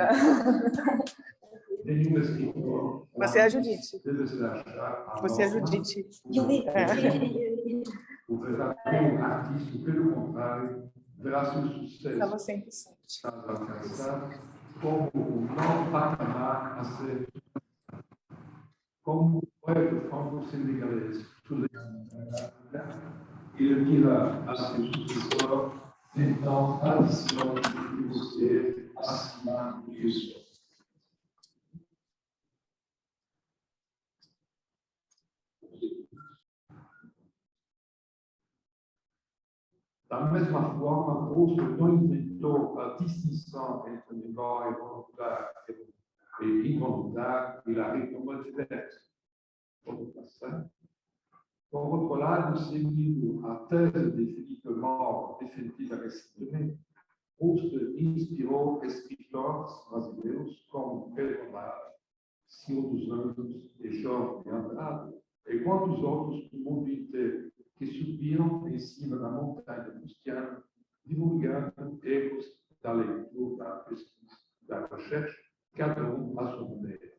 Nenhum escritor. Você é a Judite. Você é a Judite. O verdadeiro artista, pelo contrário, verá seu sucesso Sala 107. alcançado como um novo patamar a ser, como foi o fundo senegalês. Ele dirá a seu sucessor, então, adicione que você acima disso. Da mesma forma, Proust não inventou a distinção entre memória voluntária e involuntária e a retomada direta. Por outro lado, seguindo a tese de Philippe Mort, defendida recentemente, Proust inspirou escritores brasileiros como Pedro Lara, Senhor dos Anjos e Jorge de Andrade, e quantos outros do mundo inteiro, que subiram em cima da montanha proustiana, divulgando erros da leitura, da pesquisa, da recherche, cada um à sua maneira.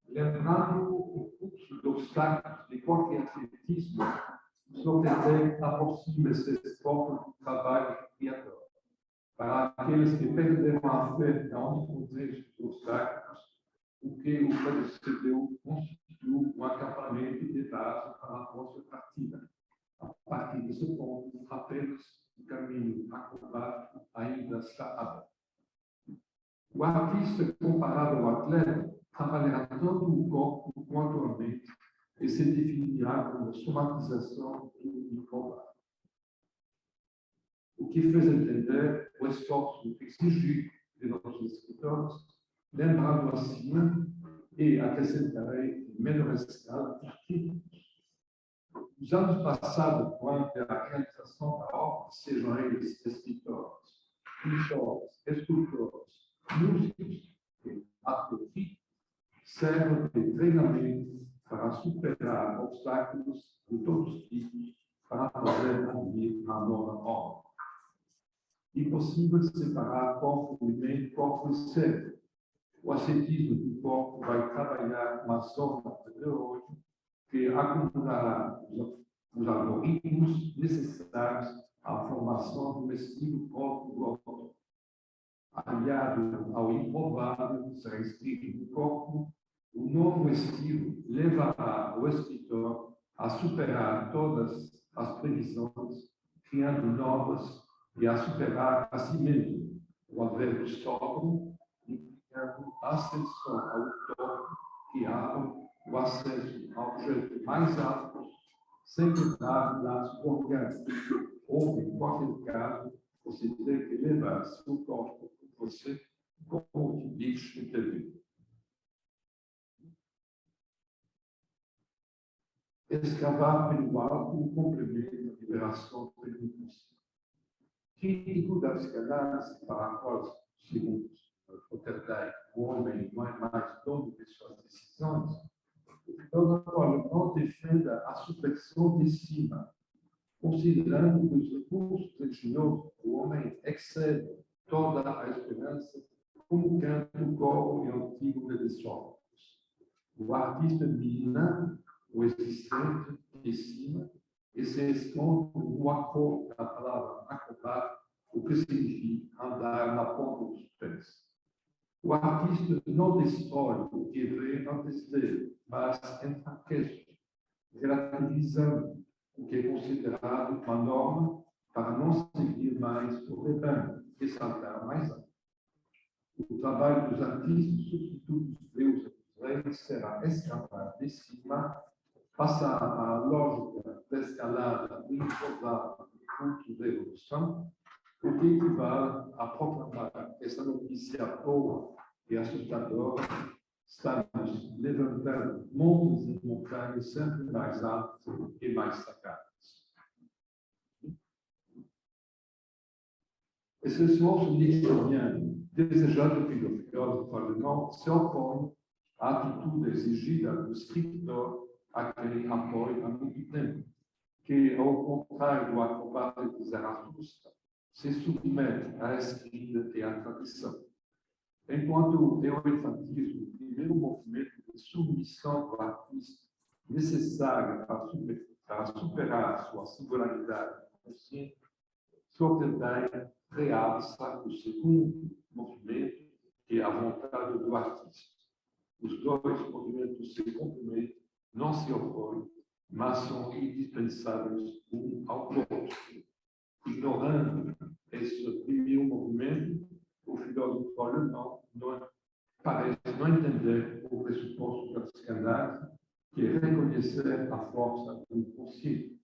Lembrando o curso dos obstáculos de qualquer atletismo, Sloterdijk aproxima esse próprio trabalho criador. Para aqueles que perderam a fé na onipotência dos obstáculos, o que o predecedeu constituiu um acampamento de base para a nossa partida. A partir desse ponto, apenas o caminho acrobático ainda está aberto. O artista, comparado ao atleta, trabalhará tanto o corpo quanto a mente e se definirá como a somatização do improvável. O que fez entender o esforço exigido de nossos escritores, lembrando assim, e acrescentarei em menor escala, os títulos. Nos anos passados, durante a realização da obra, sejam eles escritores, pintores, escultores, músicos e atletas, servem de treinamento para superar obstáculos de todos os tipos para poder agir a nova obra. Impossível separar corpo e mente, corpo e cérebro. O ascetismo do corpo vai trabalhar uma zona de neurônio que acumulará os algoritmos necessários à formação do estilo próprio do autor. Aliado ao improvável será escrito no corpo, o novo estilo levará o escritor a superar todas as previsões, criando novas e a superar a si mesmo, o advérbio sóbrio, indicando ascensão ao topo que abre o acesso ao objeto mais alto, sem quebrar laços orgânicos, ou, em qualquer caso, você tem que levar seu corpo com você, como te diz o TV. Escavar pelo alto o complemento da liberação pelo inconsciente. Crítico da psicanálise para a qual, segundo Sloterdijk, o homem não é mais dono de suas decisões, o filósofo alemão defenda a supressão de cima, considerando que os recursos religiosos do homem excedem toda a esperança, como canta o coro antigo de Sócrates. O artista mina o existente de cima e se esconde no acordo da palavra acrobar, o que significa andar na ponta dos pés. O artista não destrói o que vê antes dele, mas enfraquece, relativizando o que é considerado uma norma para não seguir mais o rebanho e saltar mais alto. O trabalho dos artistas substitutos dos deuses dos reis será escavar de cima passa à lógica da escalada improvável do ponto de evolução, o que equivale a proclamar essa notícia boa e assustadora: estamos levantando montes e montanhas sempre mais altas e mais sagradas. Esse esforço nixoniano, desejado pelo filósofo alemão, se opõe à atitude exigida do escritor a quem apoia há muito tempo, que, ao contrário do acrobata de Zaratustra, se submete à escrita e à tradição. Enquanto eu enfatizo o primeiro movimento de submissão do artista necessário para superar sua singularidade consciente, Sloterdijk realça o segundo movimento, que é a vontade do artista. Os dois movimentos se complementam, não se opõem, mas são indispensáveis um ao outro. Ignorando esse primeiro movimento, o filósofo alemão parece não entender o pressuposto da psicanálise, que é reconhecer a força do inconsciente.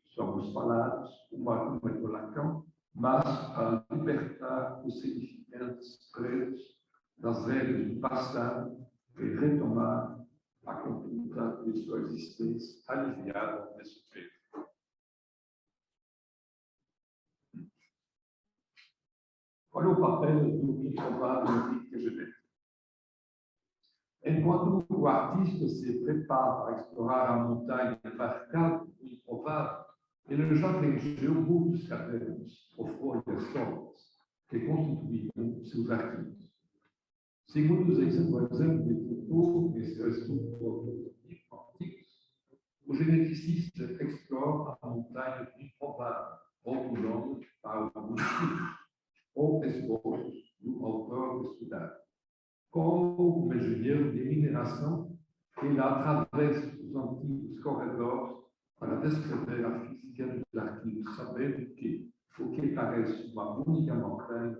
Somos falados, como argumentou Lacan, mas para libertar os significantes presos das regras do passado e retomar a conduta de sua existência aliviada nesse peso. Qual é o papel do improvável na crítica genética? Enquanto o artista se prepara para explorar a montanha vertical do improvável, ele já preencheu muitos cadernos ou folhas sólidas que constituíam seus arquivos. Segundo os exemplos de Foucault e seus estudos antigos, o geneticista explora a montanha do improvável, outro nome para alguns tipos, ou esboços do autor estudado. Como um engenheiro de mineração, ele atravessa os antigos corredores para descrever a física dos arquivos, sabendo que o que parece uma única montanha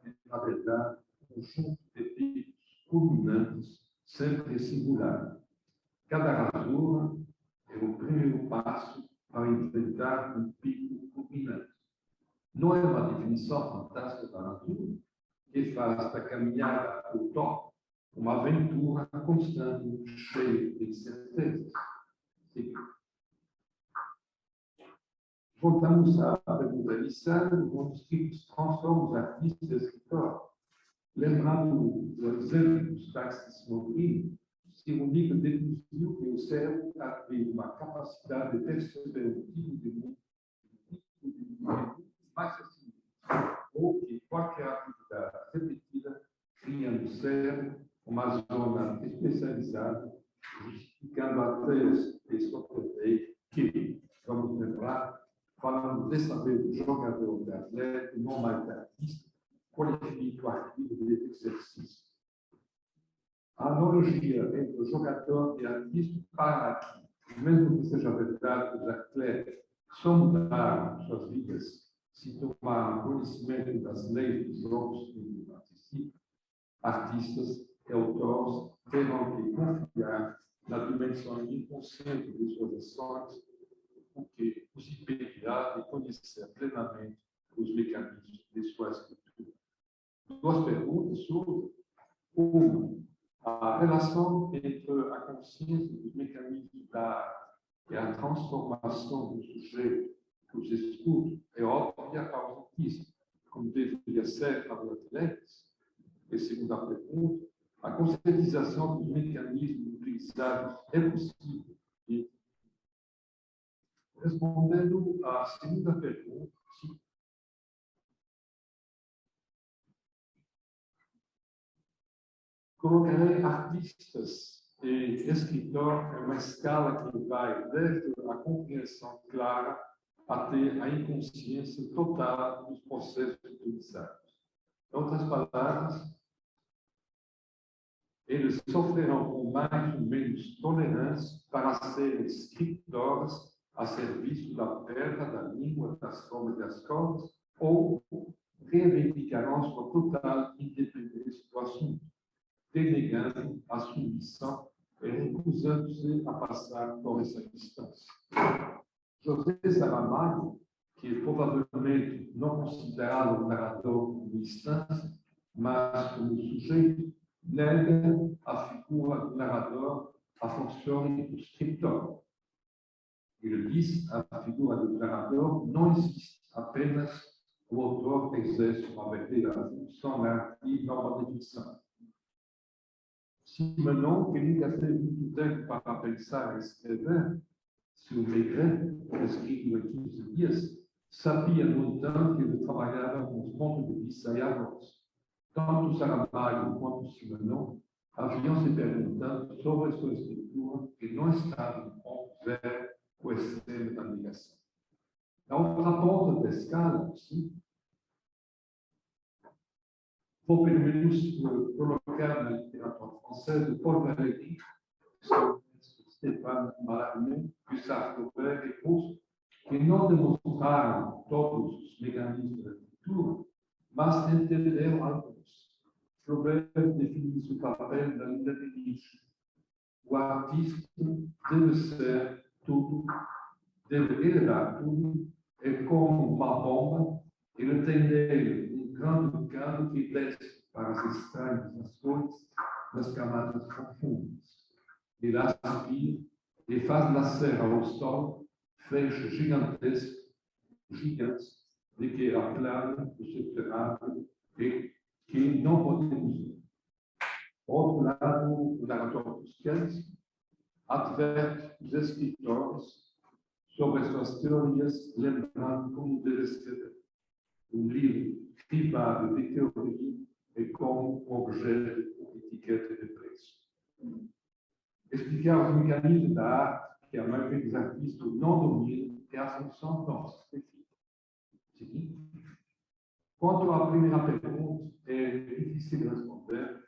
é, na verdade, um conjunto de picos culminantes, sempre singular. Cada rasura é o primeiro passo para inventar um pico culminante. Não é uma definição fantástica da natureza que faz da caminhada ao topo uma aventura constante, cheia de incertezas. Sim. Voltamos à pergunta inicial: os manuscritos transformam os artistas e escritores. Lembrando do exemplo dos táxis mobiles, Cyrulnik deduziu que o cérebro tem uma capacidade de perceber o tipo de movimento mais acessível, ou que qualquer atividade repetida cria no cérebro uma zona especializada, justificando a tese de Sloterdijk que, vamos lembrar, falando dessa vez do jogador de atleta, não mais de artista, qualifica o arquivo de exercício. A analogia entre o jogador e o artista para aqui, mesmo que seja verdade que os atletas só mudaram suas vidas se tomaram conhecimento das leis dos jogos que participam, artistas e autores terão que confiar na dimensão inconsciente de suas ações, o que os impedirá de conhecer plenamente os mecanismos de sua escritura. Duas perguntas sobre uma, a relação entre a consciência dos mecanismos da arte e a transformação do sujeito que os estuda é óbvia para os artistas, como deveria ser para os atletas. E segunda pergunta, a conscientização dos mecanismos utilizados é possível? E, respondendo à segunda pergunta, sim. Colocarei artistas e escritor em uma escala que vai desde a compreensão clara até a inconsciência total dos processos utilizados. Em outras palavras, eles sofrerão com mais ou menos tolerância para serem escritores a serviço da terra, da língua, das formas e das cores, ou reivindicarão sua total independência do assunto, denegando a submissão e recusando recusando-se a passar por essa distância. José Saramago, que provavelmente não considerado o narrador como instância, mas como sujeito, nega a figura do narrador a função do escritor. Ele diz que a figura do narrador não existe, apenas o autor exerce uma verdadeira função narrativa norma de ficção. Simenon, que nunca teve muito tempo para pensar e escrever, se o Maigret, escrito em 15 dias, sabia, no entanto, que ele trabalhava com os pontos de vista e avós. Tanto Saramago quanto Simenon haviam se perguntando sobre sua escritura e não estavam prontos ver o extremo da ligação. Na outra ponta da escala, sim, vou pelo menos colocar na literatura francesa Paul Valéry, Stéphane Mallarmé, Gustave Flaubert e Proust, que não demonstraram todos os mecanismos da cultura, mas entenderam alguns. Flaubert definiu seu papel na vida de Nietzsche. O artista deve ser tudo, deve heredar tudo, é como uma bomba, ele tem nele um grande cano que desce para as estranhas, as cores, nas camadas profundas. Ele aspira e faz nascer ao sol feixes gigantescos, gigantes, de que a plana do subterrâneo e que não podemos ver. Por outro lado, o narrador Busquets adverte os escritores sobre suas teorias, lembrando como deve escrever. Um livro privado de teoria é como objeto de etiqueta de preço. Explicar os mecanismos da arte que a maioria dos artistas não dominam é a função nossa. Seguinte. Quanto à primeira pergunta, é difícil de responder,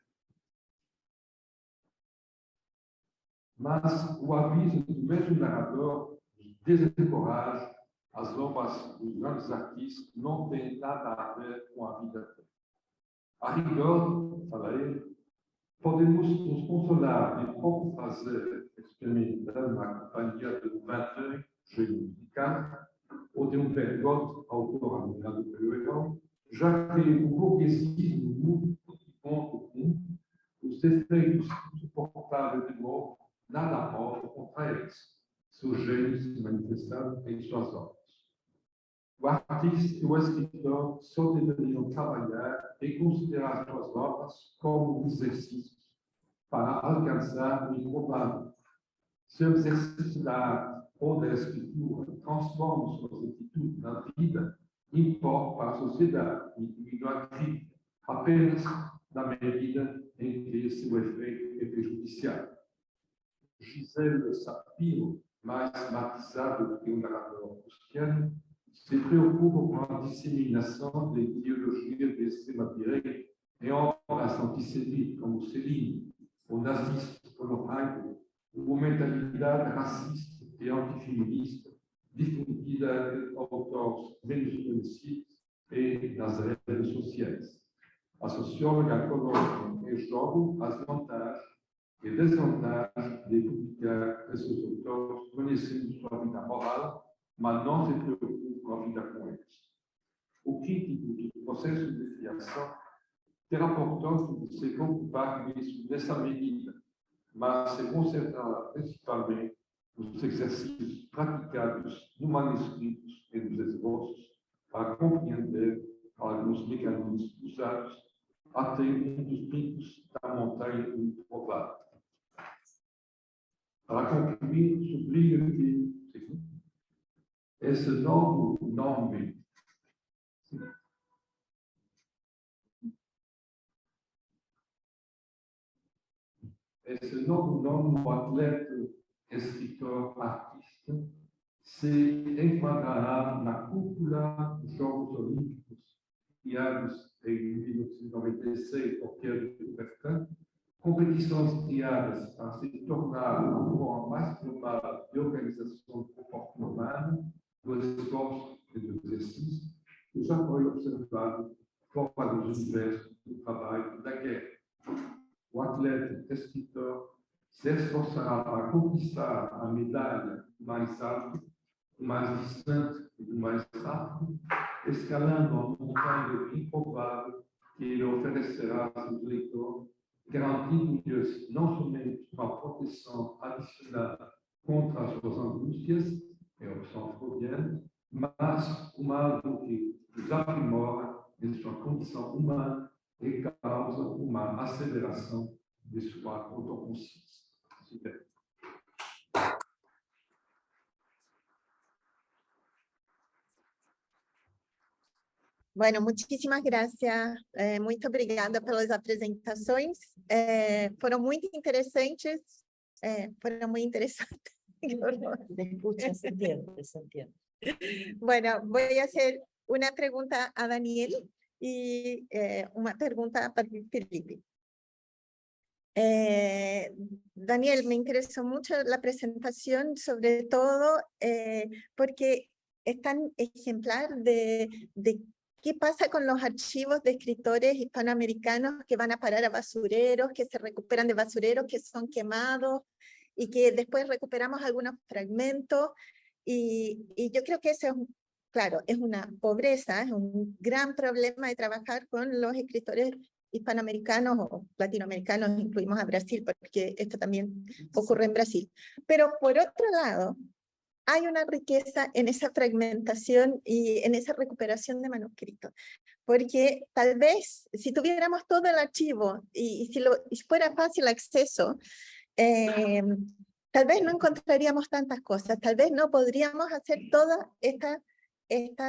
mas o aviso do mesmo narrador desencoraja as obras dos grandes artistas, não tem nada a ver com a vida dele. A rigor, fala ele, podemos nos consolar de pouco fazer experimentando na companhia de um Vinteuil, gênio musical, ou de um Bergotte, autor admirado pelo herói, já que o burguesismo muito comum, os defeitos insuportáveis de novo, nada pode contra eles. Seu gênio se manifestado em suas obras. O artista e o escritor só deveriam trabalhar e considerar suas obras como exercícios para alcançar o improvável. Se o exercício da arte ou da escritura transforma suas atitudes na vida, importa para a sociedade individual crítica, apenas na medida em que seu efeito é prejudicial. Gisèle Sapiro, mais matizado do que o narrador Busquets, se preocupa com a disseminação de ideologias de extrema-direita em obras antissemitas como Céline, ou nazista como Heidegger, ou mentalidade racista e antifeminista difundida entre autores menos conhecidos e nas redes sociais. A socióloga coloca em jogo as vantagens e desvantagens de publicar esses autores conhecendo sua vida moral, mas não se preocupa com a vida com eles. O crítico do processo de criação terá, portanto, de se preocupar com isso nessa medida, mas se concentrará principalmente nos exercícios praticados no manuscritos e nos esboços para compreender alguns mecanismos usados até um dos picos da montanha improvável. Para concluir, sublinho que esse novo nome o atleta, escritor, artista, se enquadrará na cúpula dos Jogos Olímpicos criados em 1996 por Pierre de Coubertin, competições criadas para se tornar a forma mais global de organização do comportamento humano, do esforço e do exercício, que já foi observado fora dos universos do trabalho e da guerra. O atleta escritor se esforçará para conquistar a medalha mais alta, mais distante e mais rápido, escalando a montanha improvável que ele oferecerá a seus leitores, garantindo-lhes não somente uma proteção adicional contra as suas angústias e opções freudianas, mas algo que os aprimora em sua condição humana e causa uma aceleração de sua autoconsciência. Bueno, muchísimas gracias. Muito obrigada pelas apresentações. Foram muito interessantes. Fueron muy interesantes. Se entiende. Bueno, voy a hacer una pregunta a Daniel y una pregunta para Felipe. Daniel, me interesó mucho la presentación, sobre todo porque es tan ejemplar de qué pasa con los archivos de escritores hispanoamericanos que van a parar a basureros, que se recuperan de basureros, que son quemados y que después recuperamos algunos fragmentos. Y yo creo que eso es, claro, es una pobreza, es un gran problema de trabajar con los escritores hispanoamericanos o latinoamericanos, incluimos a Brasil, porque esto también ocurre en Brasil. Pero por otro lado, hay una riqueza en esa fragmentación y en esa recuperación de manuscritos, porque tal vez si tuviéramos todo el archivo y si fuera fácil acceso, tal vez no encontraríamos tantas cosas, tal vez no podríamos hacer toda esta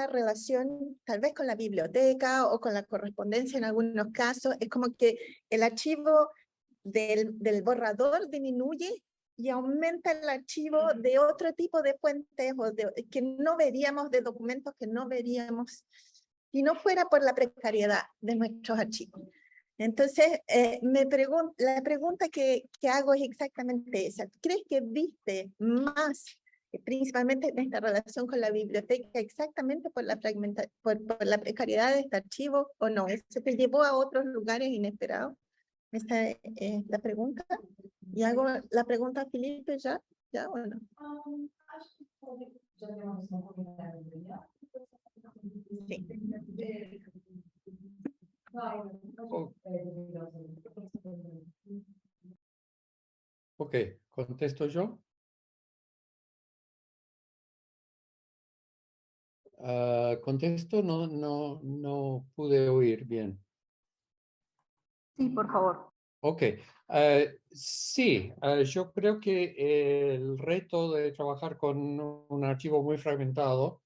relación tal vez con la biblioteca o con la correspondencia en algunos casos. Es como que el archivo del borrador disminuye y aumenta el archivo de otro tipo de fuentes o que no veríamos, de documentos que no veríamos si no fuera por la precariedad de nuestros archivos. Entonces, la pregunta que hago es exactamente esa. ¿Crees que viste más, principalmente en esta relación con la biblioteca, exactamente por la precariedad de este archivo o no? ¿Eso te llevó a otros lugares inesperados? Esta es la pregunta. Y hago la pregunta a Felipe ya o no. Acho que já temos uma comunidade mundial. Sí. Ok, ¿contesto yo? Contesto, no pude oír bien. Sí, por favor. Ok, sí, yo creo que el reto de trabajar con un archivo muy fragmentado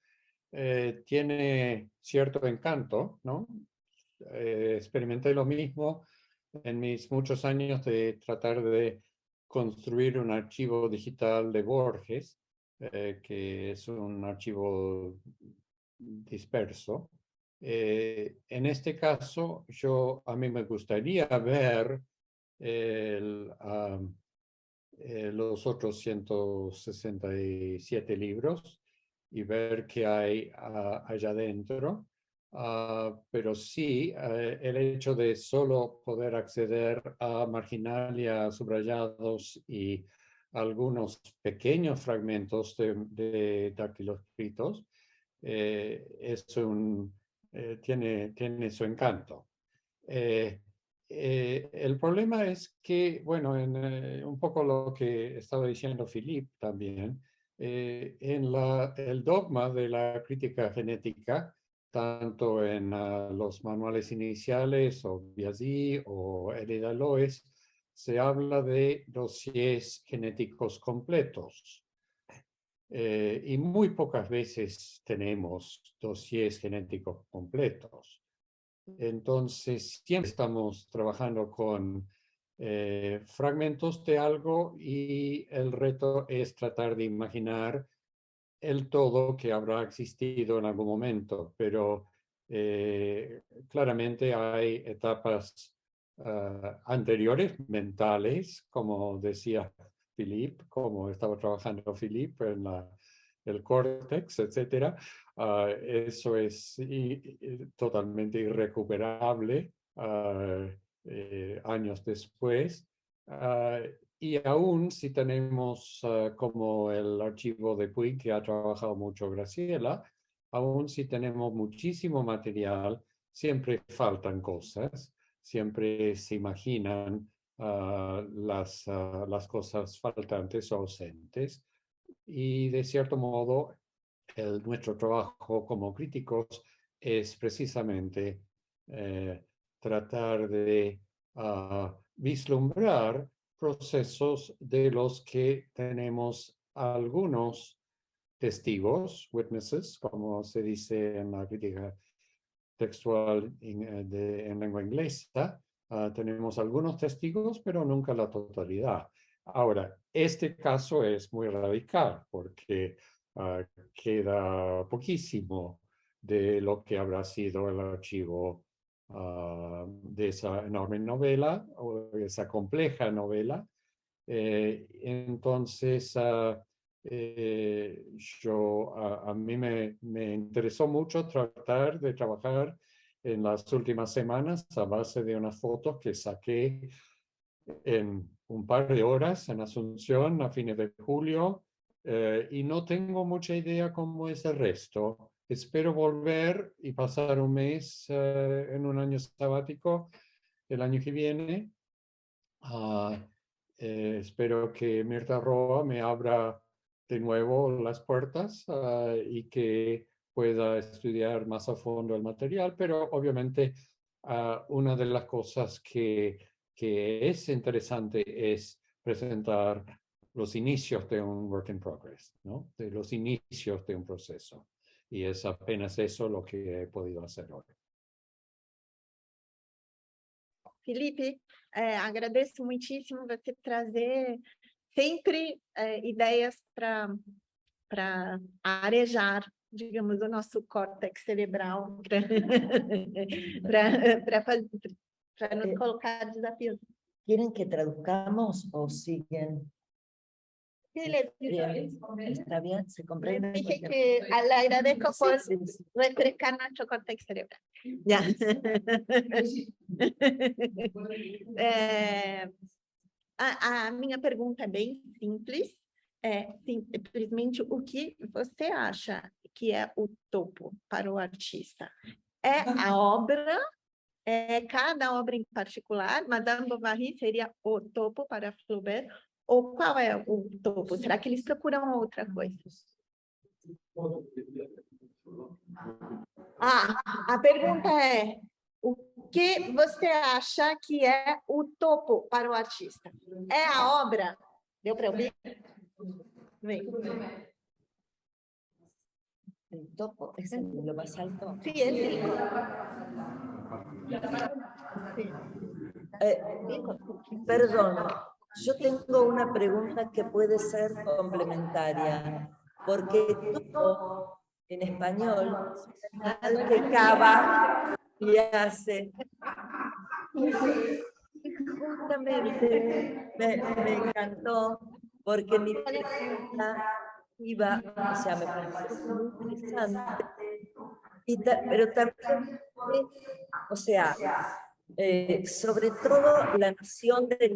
tiene cierto encanto, ¿no? Experimenté lo mismo en mis muchos años de tratar de construir un archivo digital de Borges, que es un archivo disperso. En este caso, a mí me gustaría ver los otros 167 libros y ver qué hay allá adentro. Pero sí, el hecho de solo poder acceder a marginalia, subrayados y algunos pequeños fragmentos de dactiloscritos tiene su encanto. El problema es que, bueno, un poco lo que estaba diciendo Philippe también, el dogma de la crítica genética, tanto en los manuales iniciales o Biasi o Hereda Loes, se habla de dossiers genéticos completos. Y muy pocas veces tenemos dossiers genéticos completos. Entonces, siempre estamos trabajando con fragmentos de algo y el reto es tratar de imaginar el todo que habrá existido en algún momento, pero claramente hay etapas anteriores, mentales, como decía Philippe, como estaba trabajando Philippe en el córtex, etcétera. Eso es totalmente irrecuperable años después. Y aún si tenemos como el archivo de Puig que ha trabajado mucho Graciela, aún si tenemos muchísimo material, siempre faltan cosas, siempre se imaginan las cosas faltantes o ausentes. Y de cierto modo, nuestro trabajo como críticos es precisamente tratar de vislumbrar procesos de los que tenemos algunos testigos, witnesses, como se dice en la crítica textual en lengua inglesa. Tenemos algunos testigos, pero nunca la totalidad. Ahora, este caso es muy radical porque queda poquísimo de lo que habrá sido el archivo de esa enorme novela o de esa compleja novela. Entonces, a mí me interesó mucho tratar de trabajar en las últimas semanas a base de unas fotos que saqué en un par de horas en Asunción a fines de julio, y no tengo mucha idea cómo es el resto. Espero volver y pasar un mes en un año sabático el año que viene. Espero que Mirta Roa me abra de nuevo las puertas y que pueda estudiar más a fondo el material, pero obviamente una de las cosas que es interesante es presentar los inicios de un work in progress, ¿no? De los inicios de un proceso. Y es apenas eso lo que he podido hacer hoy. Felipe, agradeço muitíssimo você trazer sempre ideias para arejar, digamos, o nosso córtex cerebral, para nos colocar desafios. ¿Quieren que traduzcamos o siguen? Está bien, se comprende. Dije que le agradezco por refrescar nuestro córtex cerebral. Ya. A minha pergunta é bem simples. Simplesmente o que você acha que é o topo para o artista? É a obra? É cada obra em particular? Madame Bovary seria o topo para Flaubert? Ou qual é o topo? Será que eles procuram outra coisa? A pergunta é: o que você acha que é o topo para o artista? É a obra? Deu para ouvir? Vem. El topo es lo más alto. Sí, es el Perdón, yo tengo una pregunta que puede ser complementaria, porque topo en español al que cava y hace. Justamente me encantó porque mi pregunta iba, o sea, me pareció muy interesante, pero también, o sea, sobre todo la noción de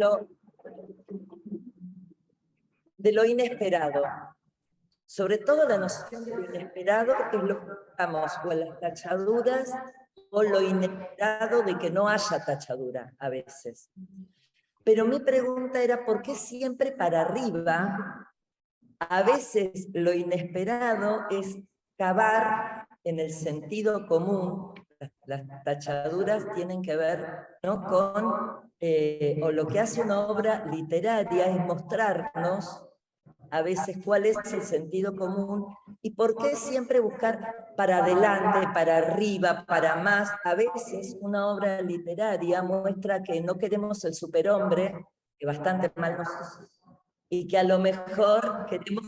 lo inesperado. Sobre todo la noción de lo inesperado, que es lo que buscamos, o las tachaduras, o lo inesperado de que no haya tachadura a veces. Pero mi pregunta era, ¿por qué siempre para arriba? A veces lo inesperado es cavar en el sentido común. Las tachaduras tienen que ver, ¿no?, con, o lo que hace una obra literaria es mostrarnos a veces cuál es el sentido común y por qué siempre buscar para adelante, para arriba, para más. A veces una obra literaria muestra que no queremos el superhombre, que bastante mal nos hace, y que a lo mejor queremos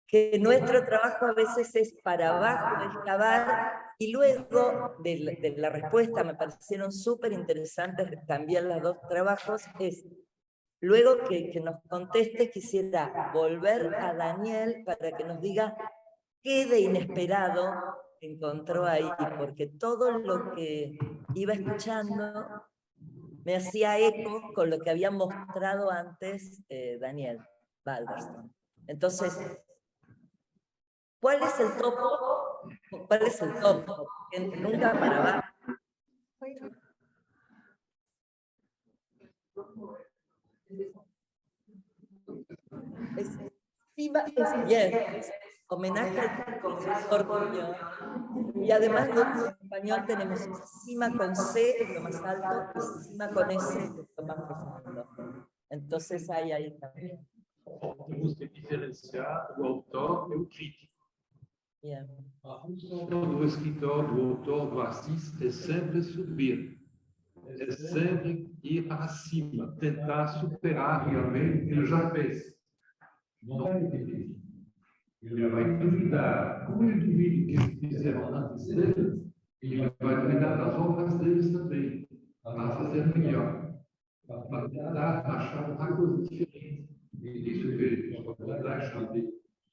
que nuestro trabajo a veces es para abajo, excavar, y luego de la respuesta me parecieron súper interesantes también los dos trabajos, es luego que nos conteste, quisiera volver a Daniel para que nos diga qué de inesperado encontró ahí, porque todo lo que iba escuchando me hacía eco con lo que había mostrado antes Daniel Balderston. Entonces, ¿cuál es el topo? ¿Cuál es el topo? Porque nunca para abajo. Es homenaje al profesor Puñón. Y además en español tenemos cima con C, lo más alto, y cima con S, lo más profundo. Entonces hay ahí también. Temos que diferenciar o autor e o crítico. Yeah. A função do escritor, do autor, do artista é sempre subir. É sempre ir acima, tentar superar realmente o que ele já fez. Não vai repetir. Ele vai duvidar. Como ele duvida que fizeram antes dele, ele vai duvidar das obras deles também, para fazer melhor, para tentar achar uma coisa diferente. E isso que eu vou achar de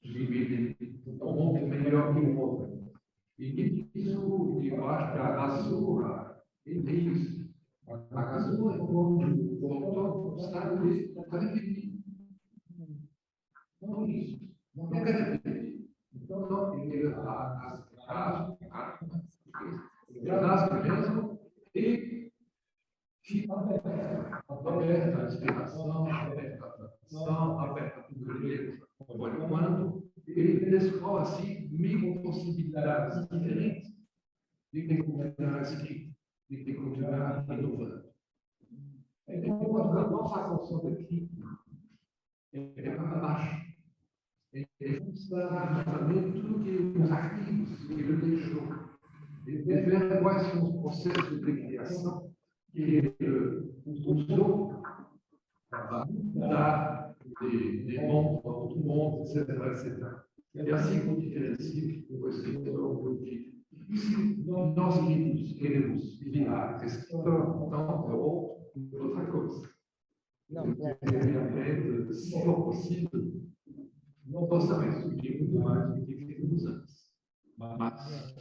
dividir um mundo melhor que o outro. E isso, eu acho que a razão é isso. A razão é quando o autor sabe para repetir. Não isso. Não quer repetir. Então, ele rasga mesmo e fica aberto à inspiração, aberto à tradição, aberto a tudo que quando ele descobre assim mil possibilidades diferentes de continuar escrito, de continuar inovando. Então, a nossa função aqui é para baixo. É mostrar novamente tudo que os arquivos que ele deixou. E ver quais são os processos de criação que ele usou para mudar de mundo para outro mundo, etc, etc. E assim que diferencia o escritor do que se nós queremos virar escritor, então é outra coisa. Realmente, se for possível, nós também subimos muito mais do que fizemos antes. Mas